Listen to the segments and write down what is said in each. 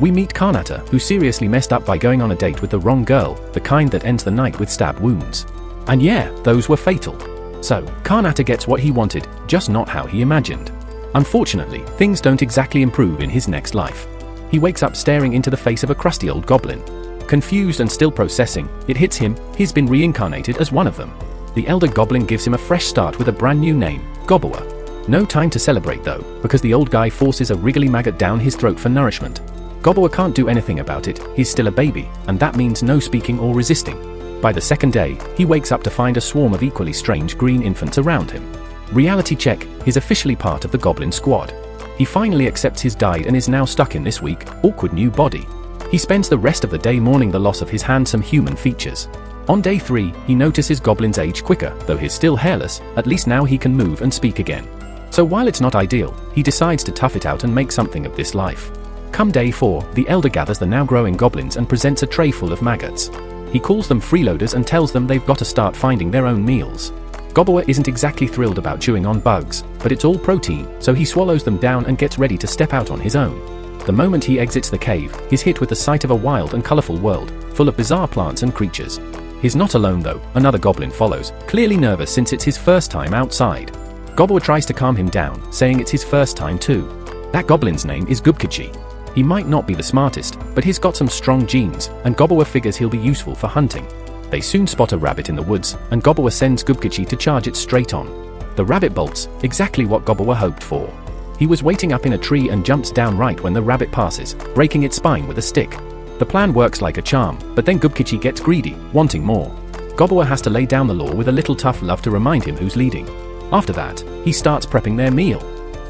We meet Karnata, who seriously messed up by going on a date with the wrong girl, the kind that ends the night with stab wounds. And yeah, those were fatal. So, Karnata gets what he wanted, just not how he imagined. Unfortunately, things don't exactly improve in his next life. He wakes up staring into the face of a crusty old goblin. Confused and still processing, it hits him, he's been reincarnated as one of them. The elder goblin gives him a fresh start with a brand new name, Gobbler. No time to celebrate though, because the old guy forces a wriggly maggot down his throat for nourishment. Gobbler can't do anything about it, he's still a baby, and that means no speaking or resisting. By the second day, he wakes up to find a swarm of equally strange green infants around him. Reality check, he's officially part of the goblin squad. He finally accepts his died and is now stuck in this weak, awkward new body. He spends the rest of the day mourning the loss of his handsome human features. On day 3, he notices Goblin's age quicker, though he's still hairless, at least now he can move and speak again. So while it's not ideal, he decides to tough it out and make something of this life. Come day 4, the elder gathers the now growing goblins and presents a tray full of maggots. He calls them freeloaders and tells them they've got to start finding their own meals. Gobbler isn't exactly thrilled about chewing on bugs, but it's all protein, so he swallows them down and gets ready to step out on his own. The moment he exits the cave, he's hit with the sight of a wild and colourful world, full of bizarre plants and creatures. He's not alone though, another goblin follows, clearly nervous since it's his first time outside. Gobbler tries to calm him down, saying it's his first time too. That goblin's name is Gubkichi. He might not be the smartest, but he's got some strong genes, and Gobbler figures he'll be useful for hunting. They soon spot a rabbit in the woods, and Gobbler sends Gubkichi to charge it straight on. The rabbit bolts, exactly what Gobbler hoped for. He was waiting up in a tree and jumps down right when the rabbit passes, breaking its spine with a stick. The plan works like a charm, but then Gubkichi gets greedy, wanting more. Gobbler has to lay down the law with a little tough love to remind him who's leading. After that, he starts prepping their meal.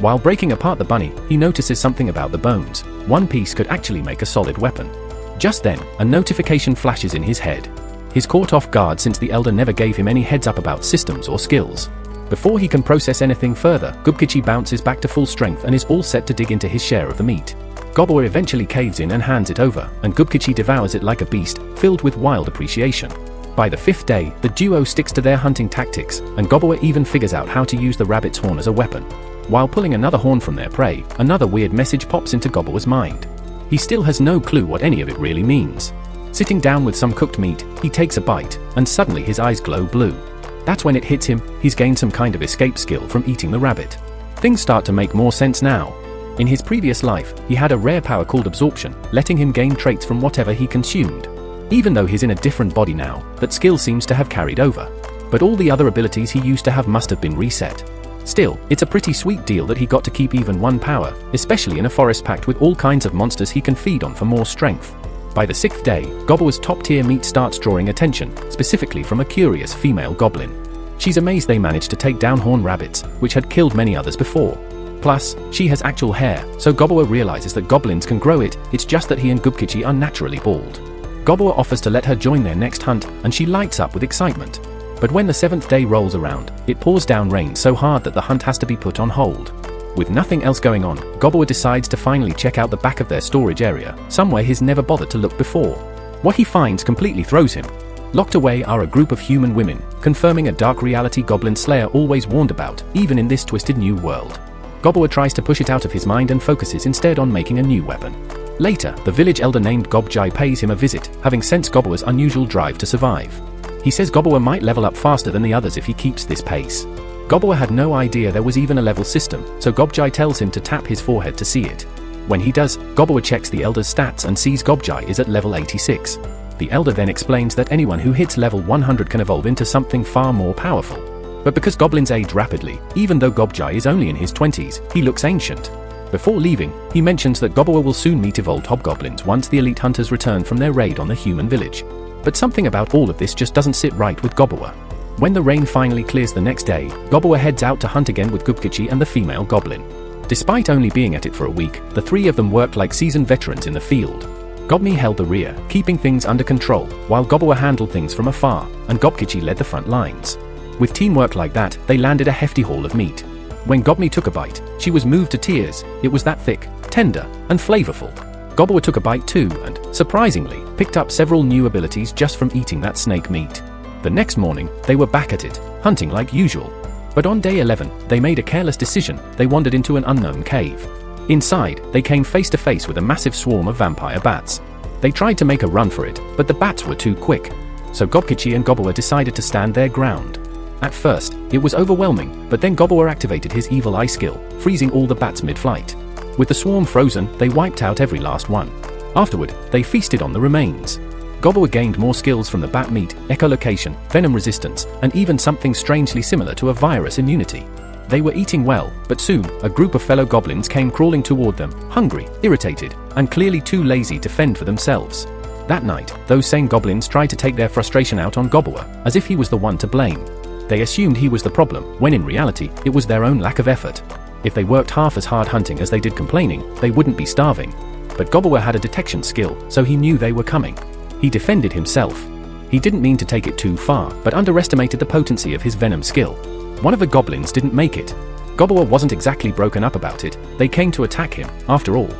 While breaking apart the bunny, he notices something about the bones. One piece could actually make a solid weapon. Just then, a notification flashes in his head. He's caught off guard since the elder never gave him any heads up about systems or skills. Before he can process anything further, Gubkichi bounces back to full strength and is all set to dig into his share of the meat. Gobbler eventually caves in and hands it over, and Gubkichi devours it like a beast, filled with wild appreciation. By the 5th day, the duo sticks to their hunting tactics, and Gobbler even figures out how to use the rabbit's horn as a weapon. While pulling another horn from their prey, another weird message pops into Gobbler's mind. He still has no clue what any of it really means. Sitting down with some cooked meat, he takes a bite, and suddenly his eyes glow blue. That's when it hits him, he's gained some kind of escape skill from eating the rabbit. Things start to make more sense now. In his previous life, he had a rare power called absorption, letting him gain traits from whatever he consumed. Even though he's in a different body now, that skill seems to have carried over. But all the other abilities he used to have must have been reset. Still, it's a pretty sweet deal that he got to keep even one power, especially in a forest packed with all kinds of monsters he can feed on for more strength. By the 6th day, Gobbler's top-tier meat starts drawing attention, specifically from a curious female goblin. She's amazed they managed to take down horned rabbits, which had killed many others before. Plus, she has actual hair, so Gobbler realizes that goblins can grow it, it's just that he and Gubkichi are naturally bald. Gobbler offers to let her join their next hunt, and she lights up with excitement. But when the 7th day rolls around, it pours down rain so hard that the hunt has to be put on hold. With nothing else going on, Gobbler decides to finally check out the back of their storage area, somewhere he's never bothered to look before. What he finds completely throws him. Locked away are a group of human women, confirming a dark reality Goblin Slayer always warned about, even in this twisted new world. Gobbler tries to push it out of his mind and focuses instead on making a new weapon. Later, the village elder named Gobjai pays him a visit, having sensed Gobbler's unusual drive to survive. He says Gobbler might level up faster than the others if he keeps this pace. Gobbler had no idea there was even a level system, so Gobjai tells him to tap his forehead to see it. When he does, Gobbler checks the elder's stats and sees Gobjai is at level 86. The elder then explains that anyone who hits level 100 can evolve into something far more powerful. But because goblins age rapidly, even though Gobjai is only in his 20s, he looks ancient. Before leaving, he mentions that Gobbler will soon meet evolved hobgoblins once the elite hunters return from their raid on the human village. But something about all of this just doesn't sit right with Gobbler. When the rain finally clears the next day, Gobbler heads out to hunt again with Gubkichi and the female goblin. Despite only being at it for a week, the three of them worked like seasoned veterans in the field. Gobni held the rear, keeping things under control, while Gobbler handled things from afar, and Gubkichi led the front lines. With teamwork like that, they landed a hefty haul of meat. When Gobni took a bite, she was moved to tears. It was that thick, tender, and flavorful. Gobbler took a bite too and, surprisingly, picked up several new abilities just from eating that snake meat. The next morning, they were back at it, hunting like usual. But on day 11, they made a careless decision. They wandered into an unknown cave. Inside, they came face to face with a massive swarm of vampire bats. They tried to make a run for it, but the bats were too quick. So Gobkichi and Gobble decided to stand their ground. At first, it was overwhelming, but then Gobble activated his evil eye skill, freezing all the bats mid-flight. With the swarm frozen, they wiped out every last one. Afterward, they feasted on the remains. Gobble gained more skills from the bat meat, echolocation, venom resistance, and even something strangely similar to a virus immunity. They were eating well, but soon, a group of fellow goblins came crawling toward them, hungry, irritated, and clearly too lazy to fend for themselves. That night, those same goblins tried to take their frustration out on Gobble, as if he was the one to blame. They assumed he was the problem, when in reality, it was their own lack of effort. If they worked half as hard hunting as they did complaining, they wouldn't be starving. But Gobble had a detection skill, so he knew they were coming. He defended himself. He didn't mean to take it too far, but underestimated the potency of his venom skill. One of the goblins didn't make it. Gobble wasn't exactly broken up about it, they came to attack him, after all.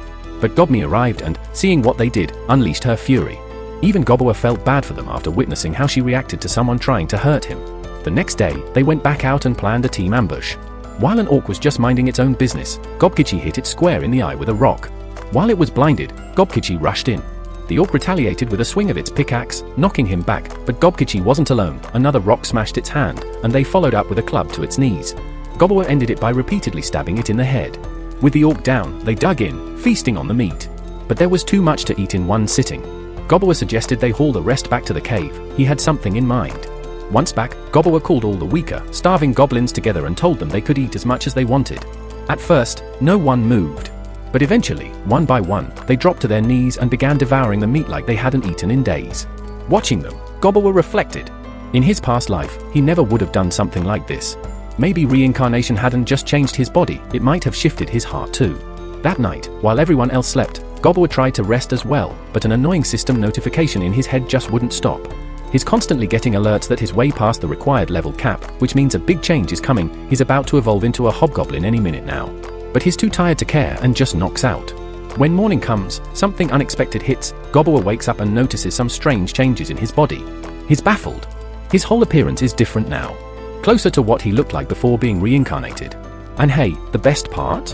But Gobmi arrived and, seeing what they did, unleashed her fury. Even Gobble felt bad for them after witnessing how she reacted to someone trying to hurt him. The next day, they went back out and planned a team ambush. While an orc was just minding its own business, Gobkichi hit it square in the eye with a rock. While it was blinded, Gobkichi rushed in. The orc retaliated with a swing of its pickaxe, knocking him back, but Gobkichi wasn't alone. Another rock smashed its hand, and they followed up with a club to its knees. Gobble ended it by repeatedly stabbing it in the head. With the orc down, they dug in, feasting on the meat. But there was too much to eat in one sitting. Gobble suggested they haul the rest back to the cave. He had something in mind. Once back, Gobble called all the weaker, starving goblins together and told them they could eat as much as they wanted. At first, no one moved. But eventually, one by one, they dropped to their knees and began devouring the meat like they hadn't eaten in days. Watching them, Gobble reflected. In his past life, he never would have done something like this. Maybe reincarnation hadn't just changed his body, it might have shifted his heart too. That night, while everyone else slept, Gobble tried to rest as well, but an annoying system notification in his head just wouldn't stop. He's constantly getting alerts that he's way past the required level cap, which means a big change is coming. He's about to evolve into a hobgoblin any minute now. But he's too tired to care and just knocks out. When morning comes, something unexpected hits. Gobble wakes up and notices some strange changes in his body. He's baffled. His whole appearance is different now. Closer to what he looked like before being reincarnated. And hey, the best part?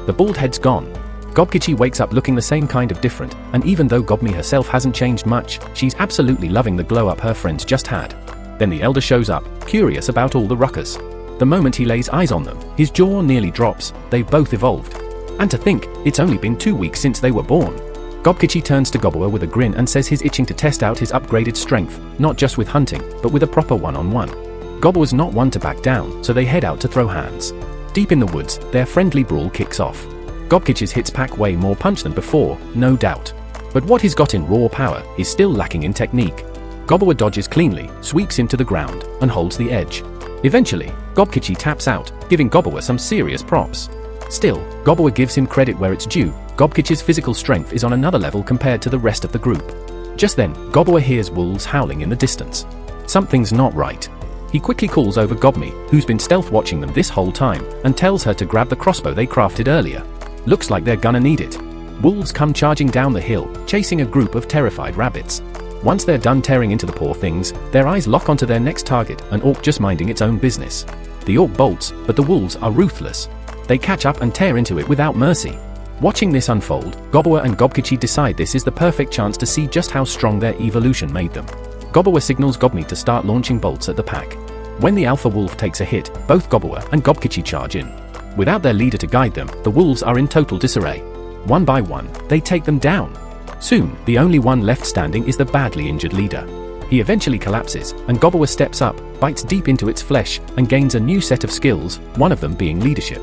The bald head's gone. Gobkichi wakes up looking the same kind of different, and even though Gobmi herself hasn't changed much, she's absolutely loving the glow up her friends just had. Then the elder shows up, curious about all the ruckus. The moment he lays eyes on them, his jaw nearly drops. They've both evolved. And to think, it's only been 2 weeks since they were born. Gobkichi turns to Gobble with a grin and says he's itching to test out his upgraded strength, not just with hunting, but with a proper one-on-one. Gobble was not one to back down, so they head out to throw hands. Deep in the woods, their friendly brawl kicks off. Gobkich's hits pack way more punch than before, no doubt. But what he's got in raw power is still lacking in technique. Gobble dodges cleanly, sweeps him to the ground, and holds the edge. Eventually, Gobkichi taps out, giving Gobble some serious props. Still, Gobble gives him credit where it's due. Gobkich's physical strength is on another level compared to the rest of the group. Just then, Gobble hears wolves howling in the distance. Something's not right. He quickly calls over Gobmi, who's been stealth watching them this whole time, and tells her to grab the crossbow they crafted earlier. Looks like they're gonna need it. Wolves come charging down the hill, chasing a group of terrified rabbits. Once they're done tearing into the poor things, their eyes lock onto their next target, an orc just minding its own business. The orc bolts, but the wolves are ruthless. They catch up and tear into it without mercy. Watching this unfold, Gobble and Gobkichi decide this is the perfect chance to see just how strong their evolution made them. Gobble signals Gobmi to start launching bolts at the pack. When the alpha wolf takes a hit, both Gobble and Gobkichi charge in. Without their leader to guide them, the wolves are in total disarray. One by one, they take them down. Soon, the only one left standing is the badly injured leader. He eventually collapses, and Gobble steps up, bites deep into its flesh, and gains a new set of skills, one of them being leadership.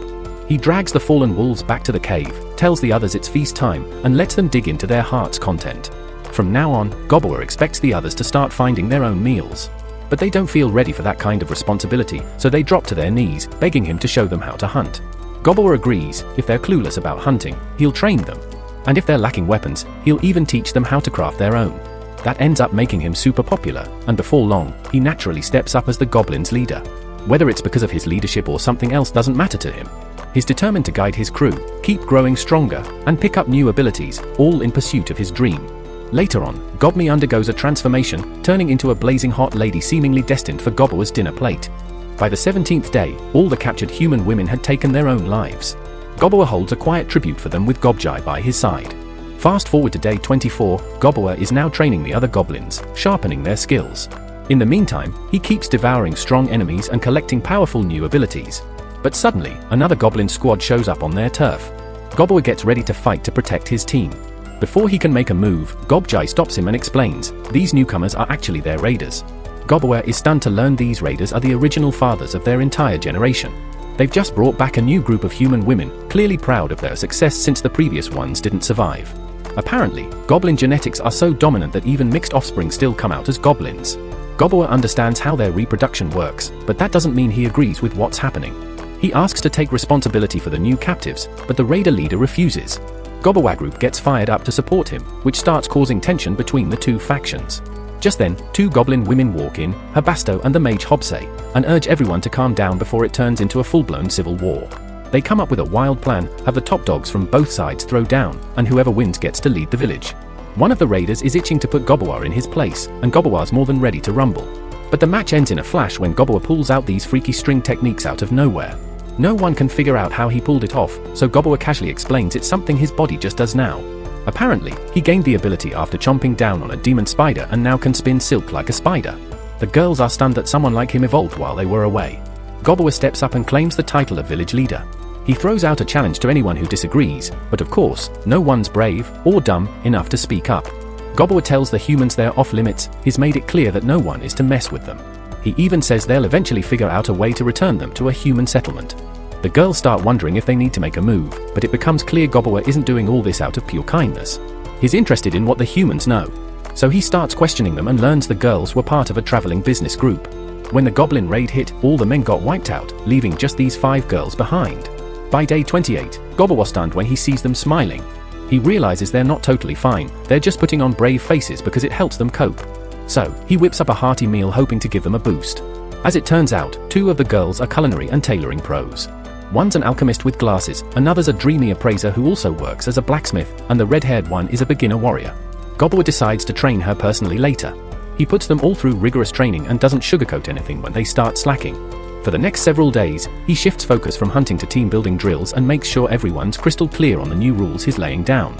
He drags the fallen wolves back to the cave, tells the others it's feast time, and lets them dig into their heart's content. From now on, Gobble expects the others to start finding their own meals. But they don't feel ready for that kind of responsibility, so they drop to their knees, begging him to show them how to hunt. Gobble agrees. If they're clueless about hunting, he'll train them. And if they're lacking weapons, he'll even teach them how to craft their own. That ends up making him super popular, and before long, he naturally steps up as the goblins' leader. Whether it's because of his leadership or something else doesn't matter to him. He's determined to guide his crew, keep growing stronger, and pick up new abilities, all in pursuit of his dream. Later on, Gobmi undergoes a transformation, turning into a blazing hot lady seemingly destined for Gobble's dinner plate. By the 17th day, all the captured human women had taken their own lives. Gobbler holds a quiet tribute for them with Gobjai by his side. Fast forward to day 24, Gobbler is now training the other goblins, sharpening their skills. In the meantime, he keeps devouring strong enemies and collecting powerful new abilities. But suddenly, another goblin squad shows up on their turf. Gobbler gets ready to fight to protect his team. Before he can make a move, Gobjai stops him and explains, these newcomers are actually their raiders. Gobbler is stunned to learn these raiders are the original fathers of their entire generation. They've just brought back a new group of human women, clearly proud of their success since the previous ones didn't survive. Apparently, goblin genetics are so dominant that even mixed offspring still come out as goblins. Gobbler understands how their reproduction works, but that doesn't mean he agrees with what's happening. He asks to take responsibility for the new captives, but the raider leader refuses. Gobbler group gets fired up to support him, which starts causing tension between the two factions. Just then, two goblin women walk in, Habasto and the mage Hobsei, and urge everyone to calm down before it turns into a full-blown civil war. They come up with a wild plan, have the top dogs from both sides throw down, and whoever wins gets to lead the village. One of the raiders is itching to put Gobbler in his place, and Gobbler's more than ready to rumble. But the match ends in a flash when Gobbler pulls out these freaky string techniques out of nowhere. No one can figure out how he pulled it off, so Gobbler casually explains it's something his body just does now. Apparently, he gained the ability after chomping down on a demon spider and now can spin silk like a spider. The girls are stunned that someone like him evolved while they were away. Gobbler steps up and claims the title of village leader. He throws out a challenge to anyone who disagrees, but of course, no one's brave, or dumb, enough to speak up. Gobbler tells the humans they're off limits, he's made it clear that no one is to mess with them. He even says they'll eventually figure out a way to return them to a human settlement. The girls start wondering if they need to make a move, but it becomes clear Gobbler isn't doing all this out of pure kindness. He's interested in what the humans know. So he starts questioning them and learns the girls were part of a traveling business group. When the goblin raid hit, all the men got wiped out, leaving just these 5 girls behind. By day 28, Gobbler was stunned when he sees them smiling. He realizes they're not totally fine, they're just putting on brave faces because it helps them cope. So, he whips up a hearty meal hoping to give them a boost. As it turns out, 2 of the girls are culinary and tailoring pros. One's an alchemist with glasses, another's a dreamy appraiser who also works as a blacksmith, and the red-haired one is a beginner warrior. Gobbler decides to train her personally later. He puts them all through rigorous training and doesn't sugarcoat anything when they start slacking. For the next several days, he shifts focus from hunting to team-building drills and makes sure everyone's crystal clear on the new rules he's laying down.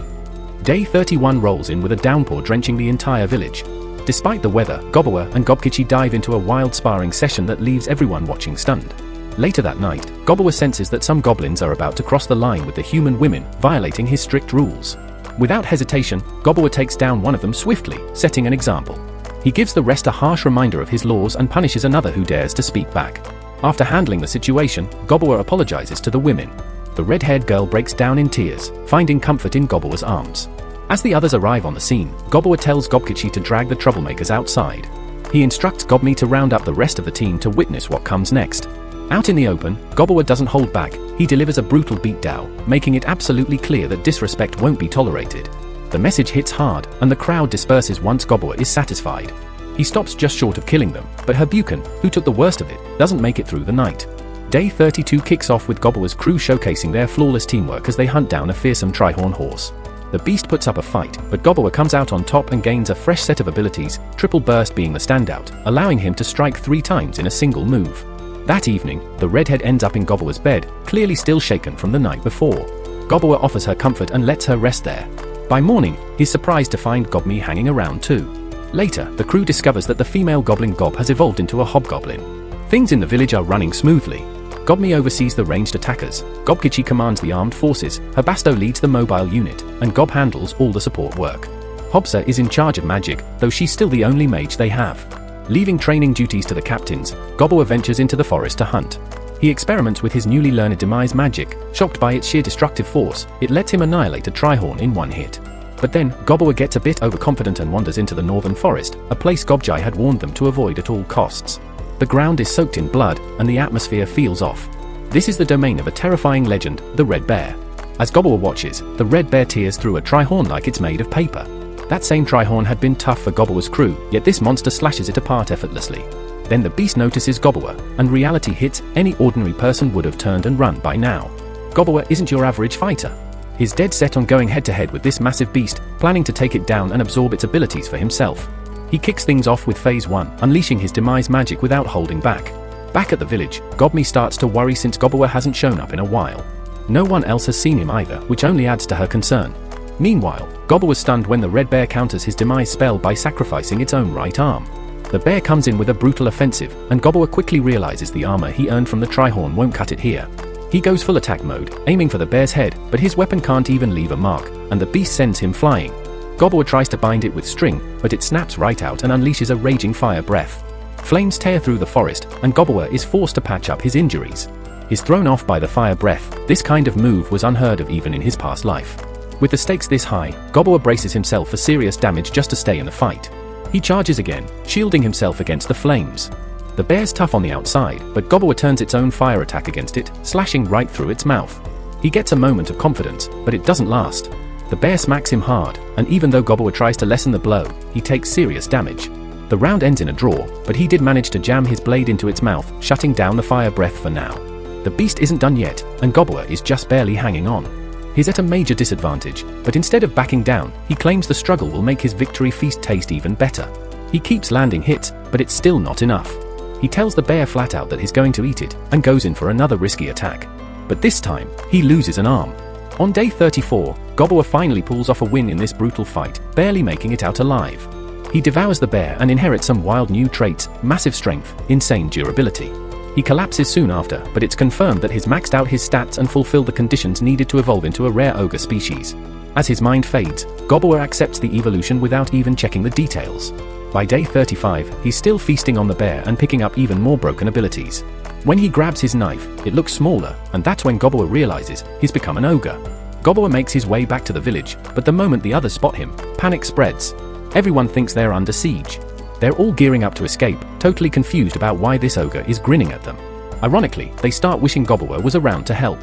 Day 31 rolls in with a downpour drenching the entire village. Despite the weather, Gobbler and Gobkichi dive into a wild sparring session that leaves everyone watching stunned. Later that night, Gobbler senses that some goblins are about to cross the line with the human women, violating his strict rules. Without hesitation, Gobbler takes down one of them swiftly, setting an example. He gives the rest a harsh reminder of his laws and punishes another who dares to speak back. After handling the situation, Gobbler apologizes to the women. The red-haired girl breaks down in tears, finding comfort in Gobbler's arms. As the others arrive on the scene, Gobbler tells Gobkichi to drag the troublemakers outside. He instructs Gobmi to round up the rest of the team to witness what comes next. Out in the open, Gobbler doesn't hold back, he delivers a brutal beatdown, making it absolutely clear that disrespect won't be tolerated. The message hits hard, and the crowd disperses once Gobbler is satisfied. He stops just short of killing them, but Herbuken, who took the worst of it, doesn't make it through the night. Day 32 kicks off with Gobbler's crew showcasing their flawless teamwork as they hunt down a fearsome Trihorn horse. The beast puts up a fight, but Gobbler comes out on top and gains a fresh set of abilities, Triple Burst being the standout, allowing him to strike 3 times in a single move. That evening, the redhead ends up in Gobbler's bed, clearly still shaken from the night before. Gobbler offers her comfort and lets her rest there. By morning, he's surprised to find Gobmi hanging around too. Later, the crew discovers that the female goblin Gob has evolved into a hobgoblin. Things in the village are running smoothly. Gobmi oversees the ranged attackers, Gobkichi commands the armed forces, Habasto leads the mobile unit, and Gob handles all the support work. Hobsa is in charge of magic, though she's still the only mage they have. Leaving training duties to the captains, Gobbler ventures into the forest to hunt. He experiments with his newly learned demise magic. Shocked by its sheer destructive force, it lets him annihilate a Trihorn in one hit. But then, Gobbler gets a bit overconfident and wanders into the northern forest, a place Gobjai had warned them to avoid at all costs. The ground is soaked in blood, and the atmosphere feels off. This is the domain of a terrifying legend, the Red Bear. As Gobbler watches, the Red Bear tears through a Trihorn like it's made of paper. That same Trihorn had been tough for Gobbler's crew, yet this monster slashes it apart effortlessly. Then the beast notices Gobbler, and reality hits. Any ordinary person would have turned and run by now. Gobbler isn't your average fighter. He's dead set on going head-to-head with this massive beast, planning to take it down and absorb its abilities for himself. He kicks things off with Phase 1, unleashing his demise magic without holding back. Back at the village, Gobmi starts to worry since Gobbler hasn't shown up in a while. No one else has seen him either, which only adds to her concern. Meanwhile, Gobble was stunned when the red bear counters his demise spell by sacrificing its own right arm. The bear comes in with a brutal offensive, and Gobble quickly realizes the armor he earned from the Trihorn won't cut it here. He goes full attack mode, aiming for the bear's head, but his weapon can't even leave a mark, and the beast sends him flying. Gobble tries to bind it with string, but it snaps right out and unleashes a raging fire breath. Flames tear through the forest, and Gobble is forced to patch up his injuries. He's thrown off by the fire breath. This kind of move was unheard of even in his past life. With the stakes this high, Gobble braces himself for serious damage just to stay in the fight. He charges again, shielding himself against the flames. The bear's tough on the outside, but Gobble turns its own fire attack against it, slashing right through its mouth. He gets a moment of confidence, but it doesn't last. The bear smacks him hard, and even though Gobble tries to lessen the blow, he takes serious damage. The round ends in a draw, but he did manage to jam his blade into its mouth, shutting down the fire breath for now. The beast isn't done yet, and Gobble is just barely hanging on. He's at a major disadvantage, but instead of backing down, he claims the struggle will make his victory feast taste even better. He keeps landing hits, but it's still not enough. He tells the bear flat out that he's going to eat it, and goes in for another risky attack. But this time, he loses an arm. On day 34, Gobble finally pulls off a win in this brutal fight, barely making it out alive. He devours the bear and inherits some wild new traits, massive strength, insane durability. He collapses soon after, but it's confirmed that he's maxed out his stats and fulfilled the conditions needed to evolve into a rare ogre species. As his mind fades, Gobble accepts the evolution without even checking the details. By day 35, he's still feasting on the bear and picking up even more broken abilities. When he grabs his knife, it looks smaller, and that's when Gobble realizes he's become an ogre. Gobble makes his way back to the village, but the moment the others spot him, panic spreads. Everyone thinks they're under siege. They're all gearing up to escape, totally confused about why this ogre is grinning at them. Ironically, they start wishing Gobble was around to help.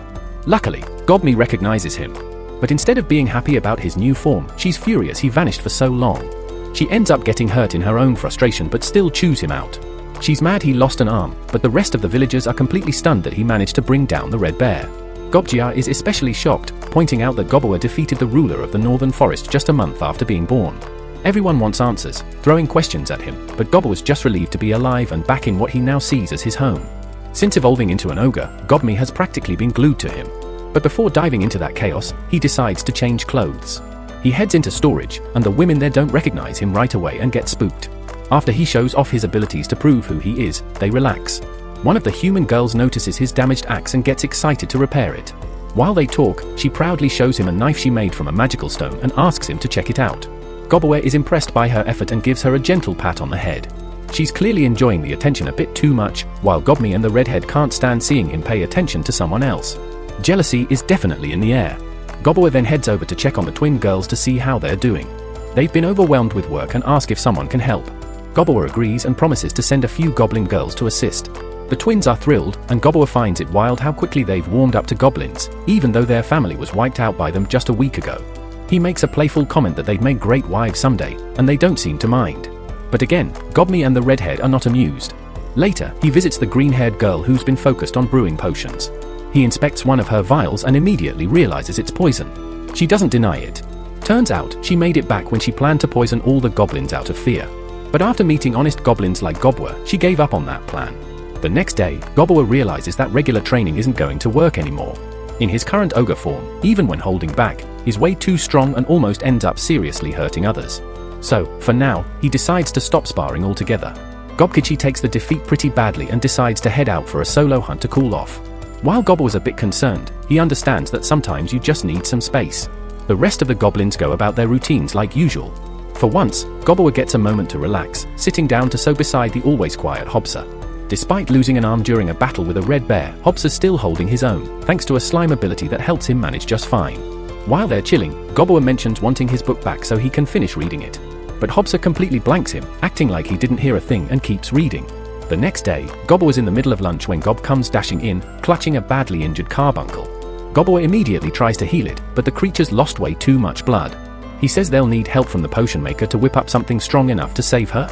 Luckily, Goblin recognizes him. But instead of being happy about his new form, she's furious he vanished for so long. She ends up getting hurt in her own frustration but still chews him out. She's mad he lost an arm, but the rest of the villagers are completely stunned that he managed to bring down the red bear. Gobjia is especially shocked, pointing out that Gobble defeated the ruler of the northern forest just a month after being born. Everyone wants answers, throwing questions at him, but Gobble was just relieved to be alive and back in what he now sees as his home. Since evolving into an ogre, Gobmi has practically been glued to him. But before diving into that chaos, he decides to change clothes. He heads into storage, and the women there don't recognize him right away and get spooked. After he shows off his abilities to prove who he is, they relax. One of the human girls notices his damaged axe and gets excited to repair it. While they talk, she proudly shows him a knife she made from a magical stone and asks him to check it out. Gobble is impressed by her effort and gives her a gentle pat on the head. She's clearly enjoying the attention a bit too much, while Gobmi and the redhead can't stand seeing him pay attention to someone else. Jealousy is definitely in the air. Gobble then heads over to check on the twin girls to see how they're doing. They've been overwhelmed with work and ask if someone can help. Gobble agrees and promises to send a few goblin girls to assist. The twins are thrilled, and Gobble finds it wild how quickly they've warmed up to goblins, even though their family was wiped out by them just a week ago. He makes a playful comment that they'd make great wives someday, and they don't seem to mind. But again, Gobmi and the redhead are not amused. Later, he visits the green-haired girl who's been focused on brewing potions. He inspects one of her vials and immediately realizes it's poison. She doesn't deny it. Turns out, she made it back when she planned to poison all the goblins out of fear. But after meeting honest goblins like Gobwa, she gave up on that plan. The next day, Gobwa realizes that regular training isn't going to work anymore. In his current ogre form, even when holding back, he's way too strong and almost ends up seriously hurting others. So, for now, he decides to stop sparring altogether. Gobkichi takes the defeat pretty badly and decides to head out for a solo hunt to cool off. While Gobble was a bit concerned, he understands that sometimes you just need some space. The rest of the goblins go about their routines like usual. For once, Gobble gets a moment to relax, sitting down to sew beside the always quiet Hobsa. Despite losing an arm during a battle with a red bear, Hobsa's still holding his own, thanks to a slime ability that helps him manage just fine. While they're chilling, Gobble mentions wanting his book back so he can finish reading it. But Hobsa completely blanks him, acting like he didn't hear a thing and keeps reading. The next day, Gobble was in the middle of lunch when Gob comes dashing in, clutching a badly injured carbuncle. Gobble immediately tries to heal it, but the creature's lost way too much blood. He says they'll need help from the potion maker to whip up something strong enough to save her.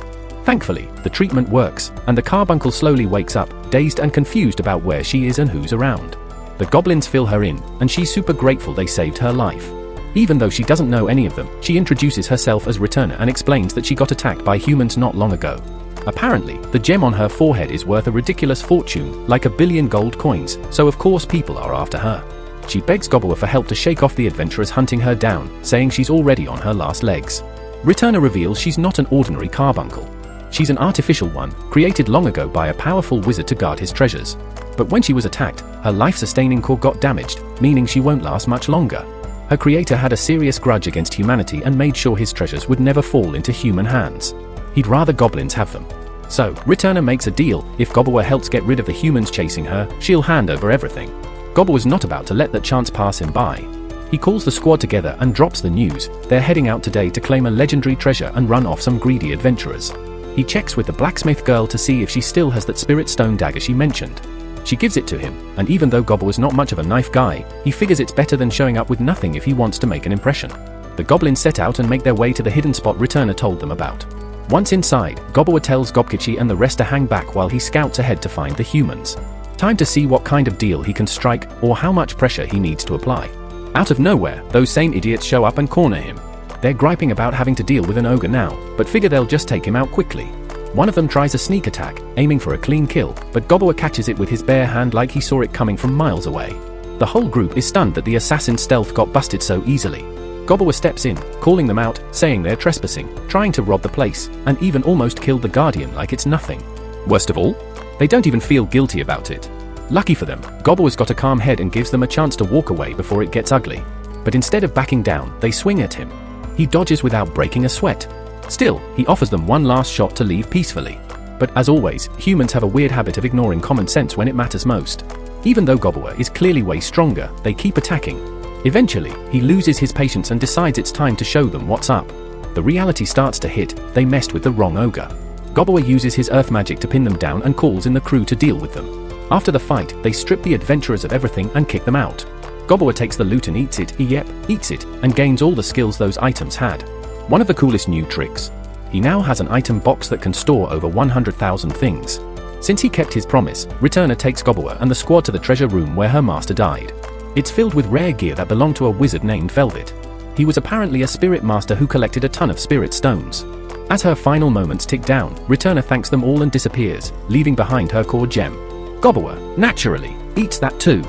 Thankfully, the treatment works, and the carbuncle slowly wakes up, dazed and confused about where she is and who's around. The goblins fill her in, and she's super grateful they saved her life. Even though she doesn't know any of them, she introduces herself as Returner and explains that she got attacked by humans not long ago. Apparently, the gem on her forehead is worth a ridiculous fortune, like 1 billion gold coins, so of course people are after her. She begs Gobbler for help to shake off the adventurers hunting her down, saying she's already on her last legs. Returner reveals she's not an ordinary carbuncle. She's an artificial one, created long ago by a powerful wizard to guard his treasures. But when she was attacked, her life-sustaining core got damaged, meaning she won't last much longer. Her creator had a serious grudge against humanity and made sure his treasures would never fall into human hands. He'd rather goblins have them. So, Returner makes a deal: if Gobbler helps get rid of the humans chasing her, she'll hand over everything. Gobbler was not about to let that chance pass him by. He calls the squad together and drops the news: they're heading out today to claim a legendary treasure and run off some greedy adventurers. He checks with the blacksmith girl to see if she still has that spirit stone dagger she mentioned. She gives it to him, and even though Gobbler was not much of a knife guy, he figures it's better than showing up with nothing if he wants to make an impression. The goblins set out and make their way to the hidden spot Returner told them about. Once inside, Gobbler tells Gobkichi and the rest to hang back while he scouts ahead to find the humans. Time to see what kind of deal he can strike, or how much pressure he needs to apply. Out of nowhere, those same idiots show up and corner him. They're griping about having to deal with an ogre now, but figure they'll just take him out quickly. One of them tries a sneak attack, aiming for a clean kill, but Gobbler catches it with his bare hand like he saw it coming from miles away. The whole group is stunned that the assassin's stealth got busted so easily. Gobbler steps in, calling them out, saying they're trespassing, trying to rob the place, and even almost killed the Guardian like it's nothing. Worst of all, they don't even feel guilty about it. Lucky for them, Gobbler's got a calm head and gives them a chance to walk away before it gets ugly. But instead of backing down, they swing at him. He dodges without breaking a sweat. Still, he offers them one last shot to leave peacefully. But as always, humans have a weird habit of ignoring common sense when it matters most. Even though Gobbler is clearly way stronger, they keep attacking. Eventually, he loses his patience and decides it's time to show them what's up. The reality starts to hit: they messed with the wrong ogre. Gobbler uses his earth magic to pin them down and calls in the crew to deal with them. After the fight, they strip the adventurers of everything and kick them out. Gobbler takes the loot and eats it, eats it, and gains all the skills those items had. One of the coolest new tricks. He now has an item box that can store over 100,000 things. Since he kept his promise, Returner takes Gobbler and the squad to the treasure room where her master died. It's filled with rare gear that belonged to a wizard named Velvet. He was apparently a spirit master who collected a ton of spirit stones. As her final moments tick down, Returner thanks them all and disappears, leaving behind her core gem. Gobbler, naturally, eats that too.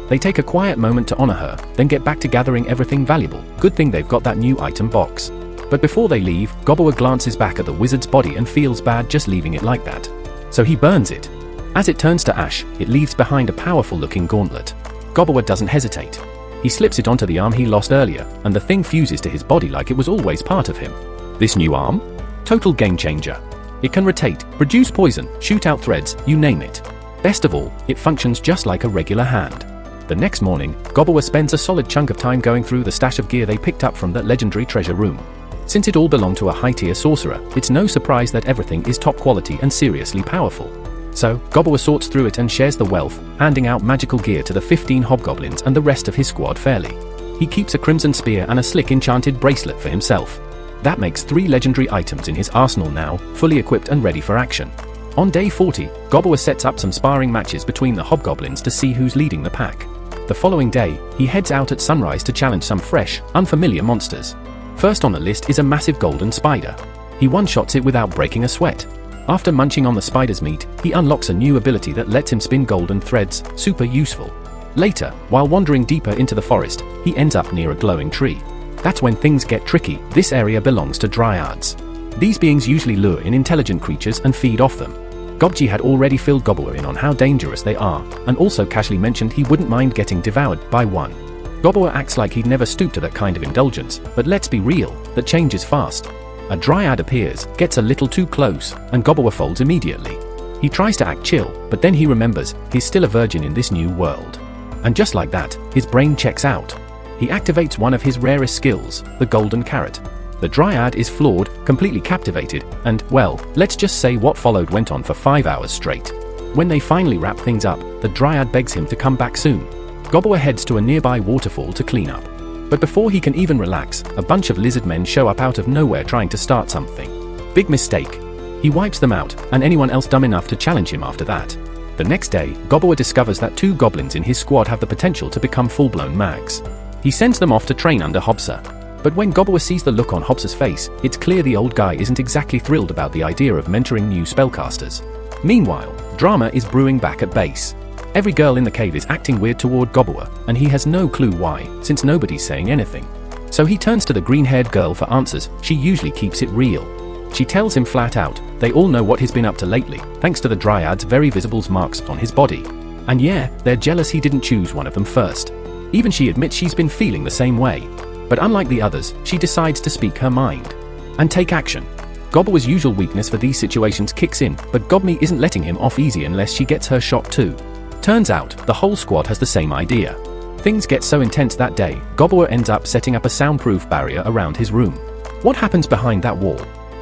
They take a quiet moment to honor her, then get back to gathering everything valuable. Good thing they've got that new item box. But before they leave, Gobbler glances back at the wizard's body and feels bad just leaving it like that. So he burns it. As it turns to ash, it leaves behind a powerful-looking gauntlet. Gobbler doesn't hesitate. He slips it onto the arm he lost earlier, and the thing fuses to his body like it was always part of him. This new arm? Total game changer. It can rotate, produce poison, shoot out threads, you name it. Best of all, it functions just like a regular hand. The next morning, Gobbler spends a solid chunk of time going through the stash of gear they picked up from that legendary treasure room. Since it all belonged to a high-tier sorcerer, it's no surprise that everything is top quality and seriously powerful. So, Gobbler sorts through it and shares the wealth, handing out magical gear to the 15 hobgoblins and the rest of his squad fairly. He keeps a crimson spear and a slick enchanted bracelet for himself. That makes 3 legendary items in his arsenal now, fully equipped and ready for action. On day 40, Gobbler sets up some sparring matches between the hobgoblins to see who's leading the pack. The following day, he heads out at sunrise to challenge some fresh, unfamiliar monsters. First on the list is a massive golden spider. He one-shots it without breaking a sweat. After munching on the spider's meat, he unlocks a new ability that lets him spin golden threads, super useful. Later, while wandering deeper into the forest, he ends up near a glowing tree. That's when things get tricky. This area belongs to dryads. These beings usually lure in intelligent creatures and feed off them. Gobji had already filled Gobbler in on how dangerous they are, and also casually mentioned he wouldn't mind getting devoured by one. Gobbler acts like he'd never stoop to that kind of indulgence, but let's be real, that changes fast. A dryad appears, gets a little too close, and Gobbler folds immediately. He tries to act chill, but then he remembers he's still a virgin in this new world. And just like that, his brain checks out. He activates one of his rarest skills, the golden carrot. The dryad is floored, completely captivated, and, well, let's just say what followed went on for 5 hours straight. When they finally wrap things up, the dryad begs him to come back soon. Gobbler heads to a nearby waterfall to clean up. But before he can even relax, a bunch of lizard men show up out of nowhere trying to start something. Big mistake. He wipes them out, and anyone else dumb enough to challenge him after that. The next day, Gobbler discovers that 2 goblins in his squad have the potential to become full-blown mags. He sends them off to train under Hobsa. But when Gobbler sees the look on Hobsa's face, it's clear the old guy isn't exactly thrilled about the idea of mentoring new spellcasters. Meanwhile, drama is brewing back at base. Every girl in the cave is acting weird toward Gobbler, and he has no clue why, since nobody's saying anything. So he turns to the green-haired girl for answers. She usually keeps it real. She tells him flat out, they all know what he's been up to lately, thanks to the Dryad's very visible marks on his body. And yeah, they're jealous he didn't choose one of them first. Even she admits she's been feeling the same way. But unlike the others, she decides to speak her mind and take action. Gobbler's usual weakness for these situations kicks in, but Gobme isn't letting him off easy unless she gets her shot too. Turns out, the whole squad has the same idea. Things get so intense that day, Gobbler ends up setting up a soundproof barrier around his room. What happens behind that wall?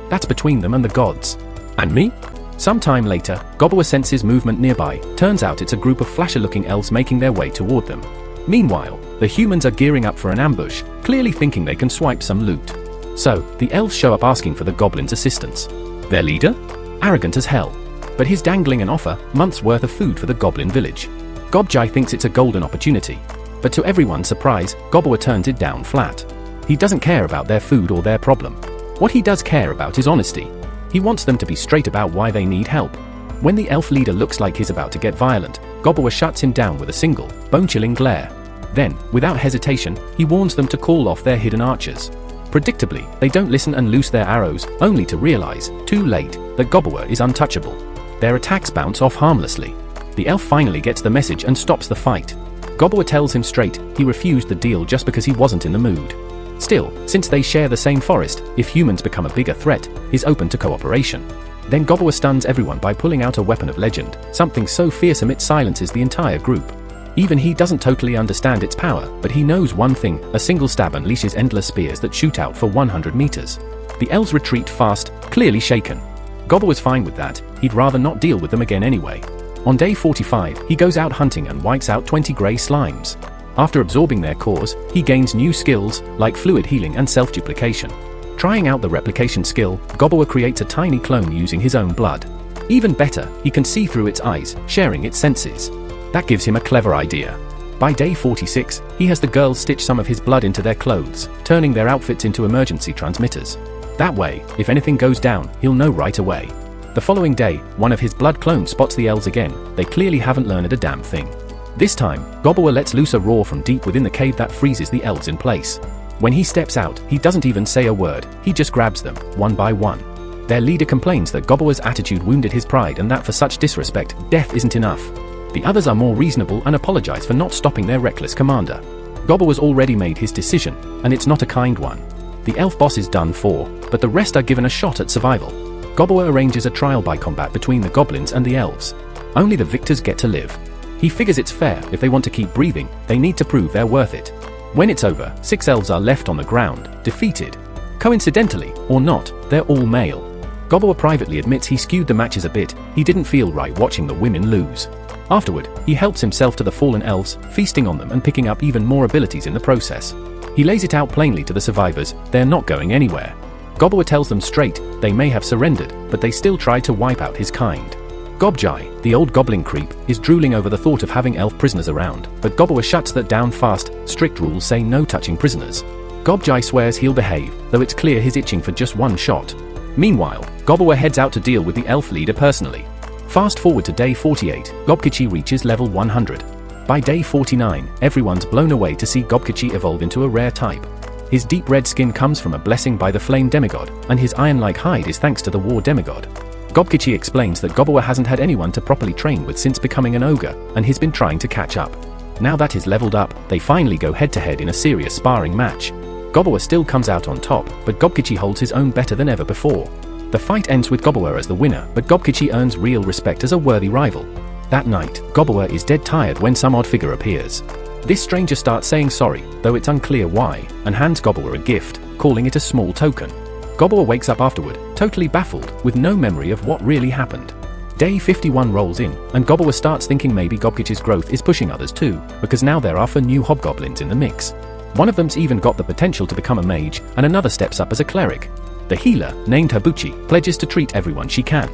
That's between them and the gods. And me? Sometime later, Gobbler senses movement nearby. Turns out it's a group of flasher-looking elves making their way toward them. Meanwhile, the humans are gearing up for an ambush, clearly thinking they can swipe some loot. So, the elves show up asking for the goblins' assistance. Their leader? Arrogant as hell. But he's dangling an offer, months' worth of food for the goblin village. Gobjai thinks it's a golden opportunity. But to everyone's surprise, Gobbler turns it down flat. He doesn't care about their food or their problem. What he does care about is honesty. He wants them to be straight about why they need help. When the elf leader looks like he's about to get violent, Gobbler shuts him down with a single, bone-chilling glare. Then, without hesitation, he warns them to call off their hidden archers. Predictably, they don't listen and loose their arrows, only to realize, too late, that Gobbler is untouchable. Their attacks bounce off harmlessly. The elf finally gets the message and stops the fight. Gobbler tells him straight, he refused the deal just because he wasn't in the mood. Still, since they share the same forest, if humans become a bigger threat, he's open to cooperation. Then Gobbler stuns everyone by pulling out a weapon of legend, something so fearsome it silences the entire group. Even he doesn't totally understand its power, but he knows one thing, a single stab unleashes endless spears that shoot out for 100 meters. The elves retreat fast, clearly shaken. Gobbler was fine with that, he'd rather not deal with them again anyway. On day 45, he goes out hunting and wipes out 20 grey slimes. After absorbing their cores, he gains new skills, like fluid healing and self-duplication. Trying out the replication skill, Gobbler creates a tiny clone using his own blood. Even better, he can see through its eyes, sharing its senses. That gives him a clever idea. By day 46, he has the girls stitch some of his blood into their clothes, turning their outfits into emergency transmitters. That way, if anything goes down, he'll know right away. The following day, one of his blood clones spots the elves again. They clearly haven't learned a damn thing. This time, Gobbler lets loose a roar from deep within the cave that freezes the elves in place. When he steps out, he doesn't even say a word, he just grabs them, one by one. Their leader complains that Gobbler's attitude wounded his pride and that for such disrespect, death isn't enough. The others are more reasonable and apologize for not stopping their reckless commander. Gobbler's already made his decision, and it's not a kind one. The elf boss is done for, but the rest are given a shot at survival. Gobbler arranges a trial by combat between the goblins and the elves. Only the victors get to live. He figures it's fair, if they want to keep breathing, they need to prove they're worth it. When it's over, 6 elves are left on the ground, defeated. Coincidentally, or not, they're all male. Gobbler privately admits he skewed the matches a bit, he didn't feel right watching the women lose. Afterward, he helps himself to the fallen elves, feasting on them and picking up even more abilities in the process. He lays it out plainly to the survivors, they're not going anywhere. Gobbler tells them straight, they may have surrendered, but they still try to wipe out his kind. Gobjai, the old goblin creep, is drooling over the thought of having elf prisoners around, but Gobbler shuts that down fast, strict rules say no touching prisoners. Gobjai swears he'll behave, though it's clear he's itching for just one shot. Meanwhile, Gobbler heads out to deal with the elf leader personally. Fast forward to day 48, Gobkichi reaches level 100. By day 49, everyone's blown away to see Gobkichi evolve into a rare type. His deep red skin comes from a blessing by the flame demigod, and his iron-like hide is thanks to the war demigod. Gobkichi explains that Gobbler hasn't had anyone to properly train with since becoming an ogre, and he's been trying to catch up. Now that he's leveled up, they finally go head-to-head in a serious sparring match. Gobbler still comes out on top, but Gobkichi holds his own better than ever before. The fight ends with Gobbler as the winner, but Gobkichi earns real respect as a worthy rival. That night, Gobbler is dead tired when some odd figure appears. This stranger starts saying sorry, though it's unclear why, and hands Gobbler a gift, calling it a small token. Gobbler wakes up afterward, totally baffled, with no memory of what really happened. Day 51 rolls in, and Gobbler starts thinking maybe Gobkichi's growth is pushing others too, because now there are 4 new hobgoblins in the mix. One of them's even got the potential to become a mage, and another steps up as a cleric. The healer, named Habuchi, pledges to treat everyone she can.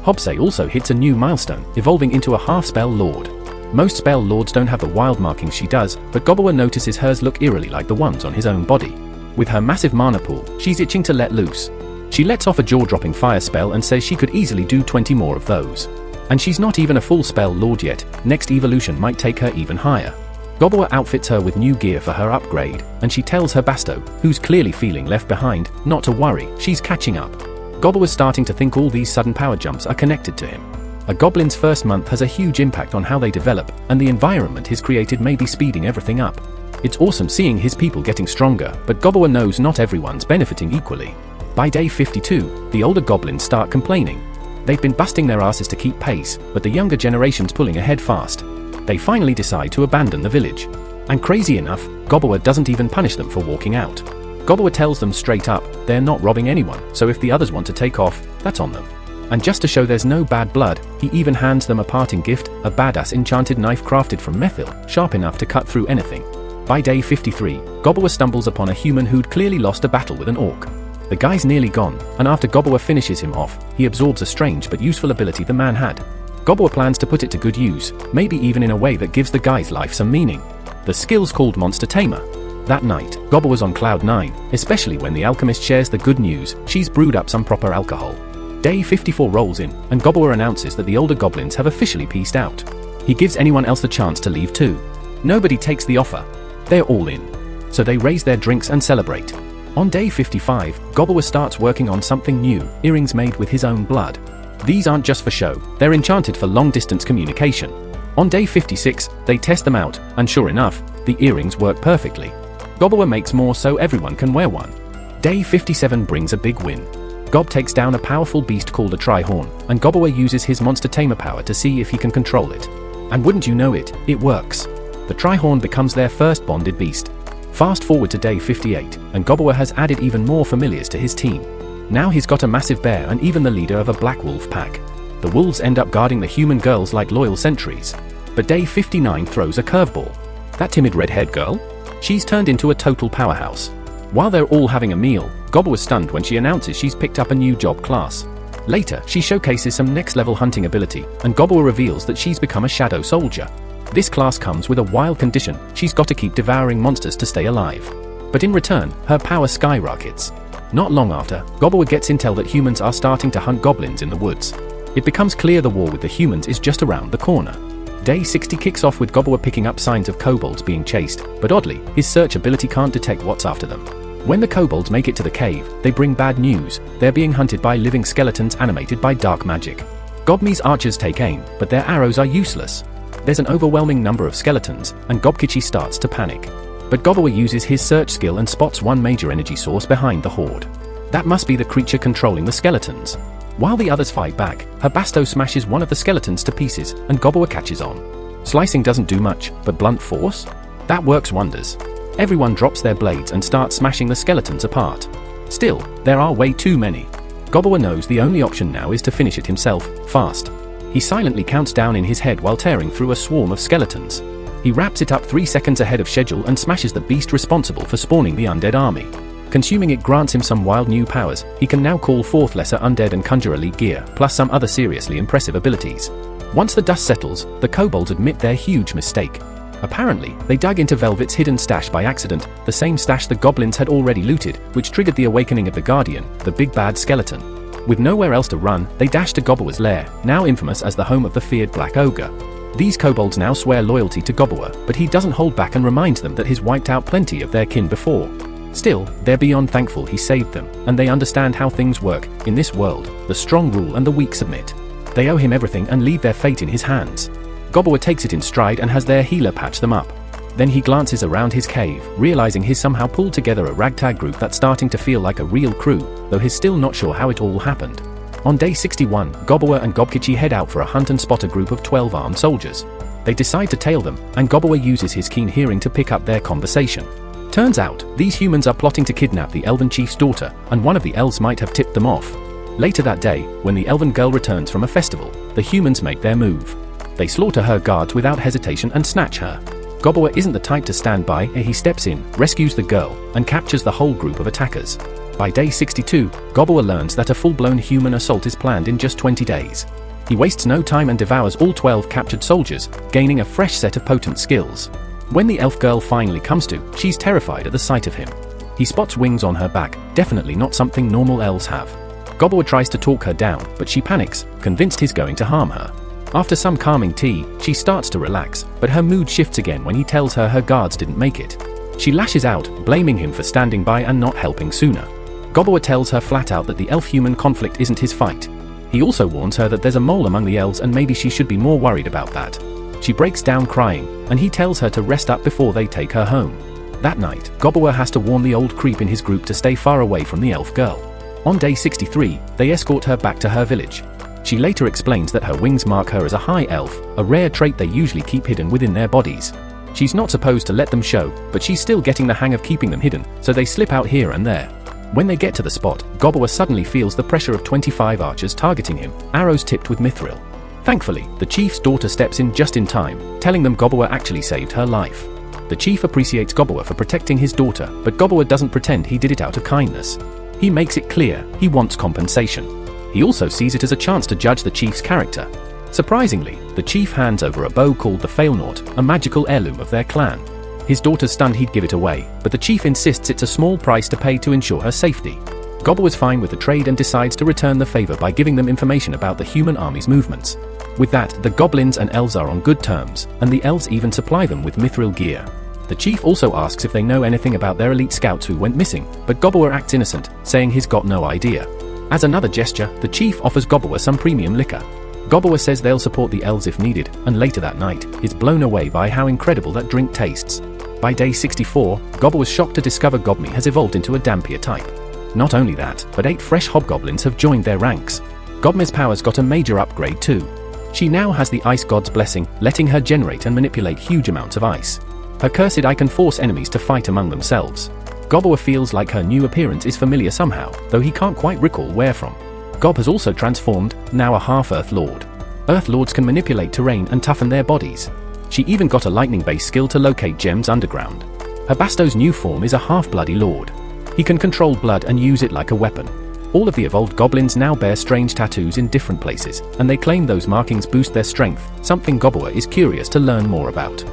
Hobsei also hits a new milestone, evolving into a half-spell lord. Most spell lords don't have the wild markings she does, but Gobbler notices hers look eerily like the ones on his own body. With her massive mana pool, she's itching to let loose. She lets off a jaw-dropping fire spell and says she could easily do 20 more of those. And she's not even a full spell lord yet, next evolution might take her even higher. Gobbler outfits her with new gear for her upgrade, and she tells her Basto, who's clearly feeling left behind, not to worry, she's catching up. Gobbler's starting to think all these sudden power jumps are connected to him. A goblin's first month has a huge impact on how they develop, and the environment he's created may be speeding everything up. It's awesome seeing his people getting stronger, but Gobbler knows not everyone's benefiting equally. By day 52, the older goblins start complaining. They've been busting their asses to keep pace, but the younger generation's pulling ahead fast. They finally decide to abandon the village. And crazy enough, Gobbler doesn't even punish them for walking out. Gobbler tells them straight up, they're not robbing anyone, so if the others want to take off, that's on them. And just to show there's no bad blood, he even hands them a parting gift, a badass enchanted knife crafted from methyl, sharp enough to cut through anything. By day 53, Gobbler stumbles upon a human who'd clearly lost a battle with an orc. The guy's nearly gone, and after Gobbler finishes him off, he absorbs a strange but useful ability the man had. Gobbler plans to put it to good use, maybe even in a way that gives the guy's life some meaning. The skill's called Monster Tamer. That night, Gobbler was on cloud 9, especially when the alchemist shares the good news, she's brewed up some proper alcohol. Day 54 rolls in, and Gobbler announces that the older goblins have officially peaced out. He gives anyone else the chance to leave too. Nobody takes the offer. They're all in. So they raise their drinks and celebrate. On day 55, Gobbler starts working on something new, earrings made with his own blood. These aren't just for show, they're enchanted for long-distance communication. On day 56, they test them out, and sure enough, the earrings work perfectly. Gobbler makes more so everyone can wear one. Day 57 brings a big win. Gob takes down a powerful beast called a Trihorn, and Gobbler uses his Monster Tamer power to see if he can control it. And wouldn't you know it, it works. The Trihorn becomes their first bonded beast. Fast forward to day 58, and Gobbler has added even more familiars to his team. Now he's got a massive bear and even the leader of a black wolf pack. The wolves end up guarding the human girls like loyal sentries. But day 59 throws a curveball. That timid red-haired girl? She's turned into a total powerhouse. While they're all having a meal, Gobbler was stunned when she announces she's picked up a new job class. Later, she showcases some next-level hunting ability, and Gobbler reveals that she's become a shadow soldier. This class comes with a wild condition, she's got to keep devouring monsters to stay alive. But in return, her power skyrockets. Not long after, Gobbler gets intel that humans are starting to hunt goblins in the woods. It becomes clear the war with the humans is just around the corner. Day 60 kicks off with Gobbler picking up signs of kobolds being chased, but oddly, his search ability can't detect what's after them. When the kobolds make it to the cave, they bring bad news, they're being hunted by living skeletons animated by dark magic. Gobmi's archers take aim, but their arrows are useless. There's an overwhelming number of skeletons, and Gobkichi starts to panic. But Gobbler uses his search skill and spots one major energy source behind the horde. That must be the creature controlling the skeletons. While the others fight back, her Basto smashes one of the skeletons to pieces, and Gobbler catches on. Slicing doesn't do much, but blunt force? That works wonders. Everyone drops their blades and starts smashing the skeletons apart. Still, there are way too many. Gobbler knows the only option now is to finish it himself, fast. He silently counts down in his head while tearing through a swarm of skeletons. He wraps it up 3 seconds ahead of schedule and smashes the beast responsible for spawning the undead army. Consuming it grants him some wild new powers. He can now call forth lesser undead and conjure elite gear, plus some other seriously impressive abilities. Once the dust settles, the kobolds admit their huge mistake. Apparently, they dug into Velvet's hidden stash by accident, the same stash the goblins had already looted, which triggered the awakening of the Guardian, the big bad skeleton. With nowhere else to run, they dash to Gobbler's lair, now infamous as the home of the feared Black Ogre. These kobolds now swear loyalty to Gobbler, but he doesn't hold back and reminds them that he's wiped out plenty of their kin before. Still, they're beyond thankful he saved them, and they understand how things work. In this world, the strong rule and the weak submit. They owe him everything and leave their fate in his hands. Gobbler takes it in stride and has their healer patch them up. Then he glances around his cave, realizing he's somehow pulled together a ragtag group that's starting to feel like a real crew, though he's still not sure how it all happened. On day 61, Gobbler and Gobkichi head out for a hunt and spot a group of 12 armed soldiers. They decide to tail them, and Gobbler uses his keen hearing to pick up their conversation. Turns out, these humans are plotting to kidnap the Elven Chief's daughter, and one of the elves might have tipped them off. Later that day, when the Elven girl returns from a festival, the humans make their move. They slaughter her guards without hesitation and snatch her. Gobbler isn't the type to stand by, he steps in, rescues the girl, and captures the whole group of attackers. By day 62, Gobbler learns that a full-blown human assault is planned in just 20 days. He wastes no time and devours all 12 captured soldiers, gaining a fresh set of potent skills. When the elf girl finally comes to, she's terrified at the sight of him. He spots wings on her back, definitely not something normal elves have. Gobbler tries to talk her down, but she panics, convinced he's going to harm her. After some calming tea, she starts to relax, but her mood shifts again when he tells her guards didn't make it. She lashes out, blaming him for standing by and not helping sooner. Gobbler tells her flat out that the elf-human conflict isn't his fight. He also warns her that there's a mole among the elves and maybe she should be more worried about that. She breaks down crying, and he tells her to rest up before they take her home. That night, Gobbler has to warn the old creep in his group to stay far away from the elf girl. On day 63, they escort her back to her village. She later explains that her wings mark her as a high elf, a rare trait they usually keep hidden within their bodies. She's not supposed to let them show, but she's still getting the hang of keeping them hidden, so they slip out here and there. When they get to the spot, Gobbler suddenly feels the pressure of 25 archers targeting him, arrows tipped with mithril. Thankfully, the chief's daughter steps in just in time, telling them Gobbler actually saved her life. The chief appreciates Gobbler for protecting his daughter, but Gobbler doesn't pretend he did it out of kindness. He makes it clear he wants compensation. He also sees it as a chance to judge the chief's character. Surprisingly, the chief hands over a bow called the Failnaught, a magical heirloom of their clan. His daughter's stunned he'd give it away, but the chief insists it's a small price to pay to ensure her safety. Gobbler is fine with the trade and decides to return the favor by giving them information about the human army's movements. With that, the goblins and elves are on good terms, and the elves even supply them with mithril gear. The chief also asks if they know anything about their elite scouts who went missing, but Gobbler acts innocent, saying he's got no idea. As another gesture, the chief offers Gobbler some premium liquor. Gobbler says they'll support the elves if needed, and later that night, is blown away by how incredible that drink tastes. By day 64, Gobbler was shocked to discover Gobmy has evolved into a Dampier type. Not only that, but 8 fresh hobgoblins have joined their ranks. Gobmy's powers got a major upgrade too. She now has the ice god's blessing, letting her generate and manipulate huge amounts of ice. Her cursed eye can force enemies to fight among themselves. Gobbler feels like her new appearance is familiar somehow, though he can't quite recall where from. Gob has also transformed, now a half-Earth Lord. Earth Lords can manipulate terrain and toughen their bodies. She even got a lightning-based skill to locate gems underground. Her Basto's new form is a half-bloody lord. He can control blood and use it like a weapon. All of the evolved goblins now bear strange tattoos in different places, and they claim those markings boost their strength, something Gobbler is curious to learn more about.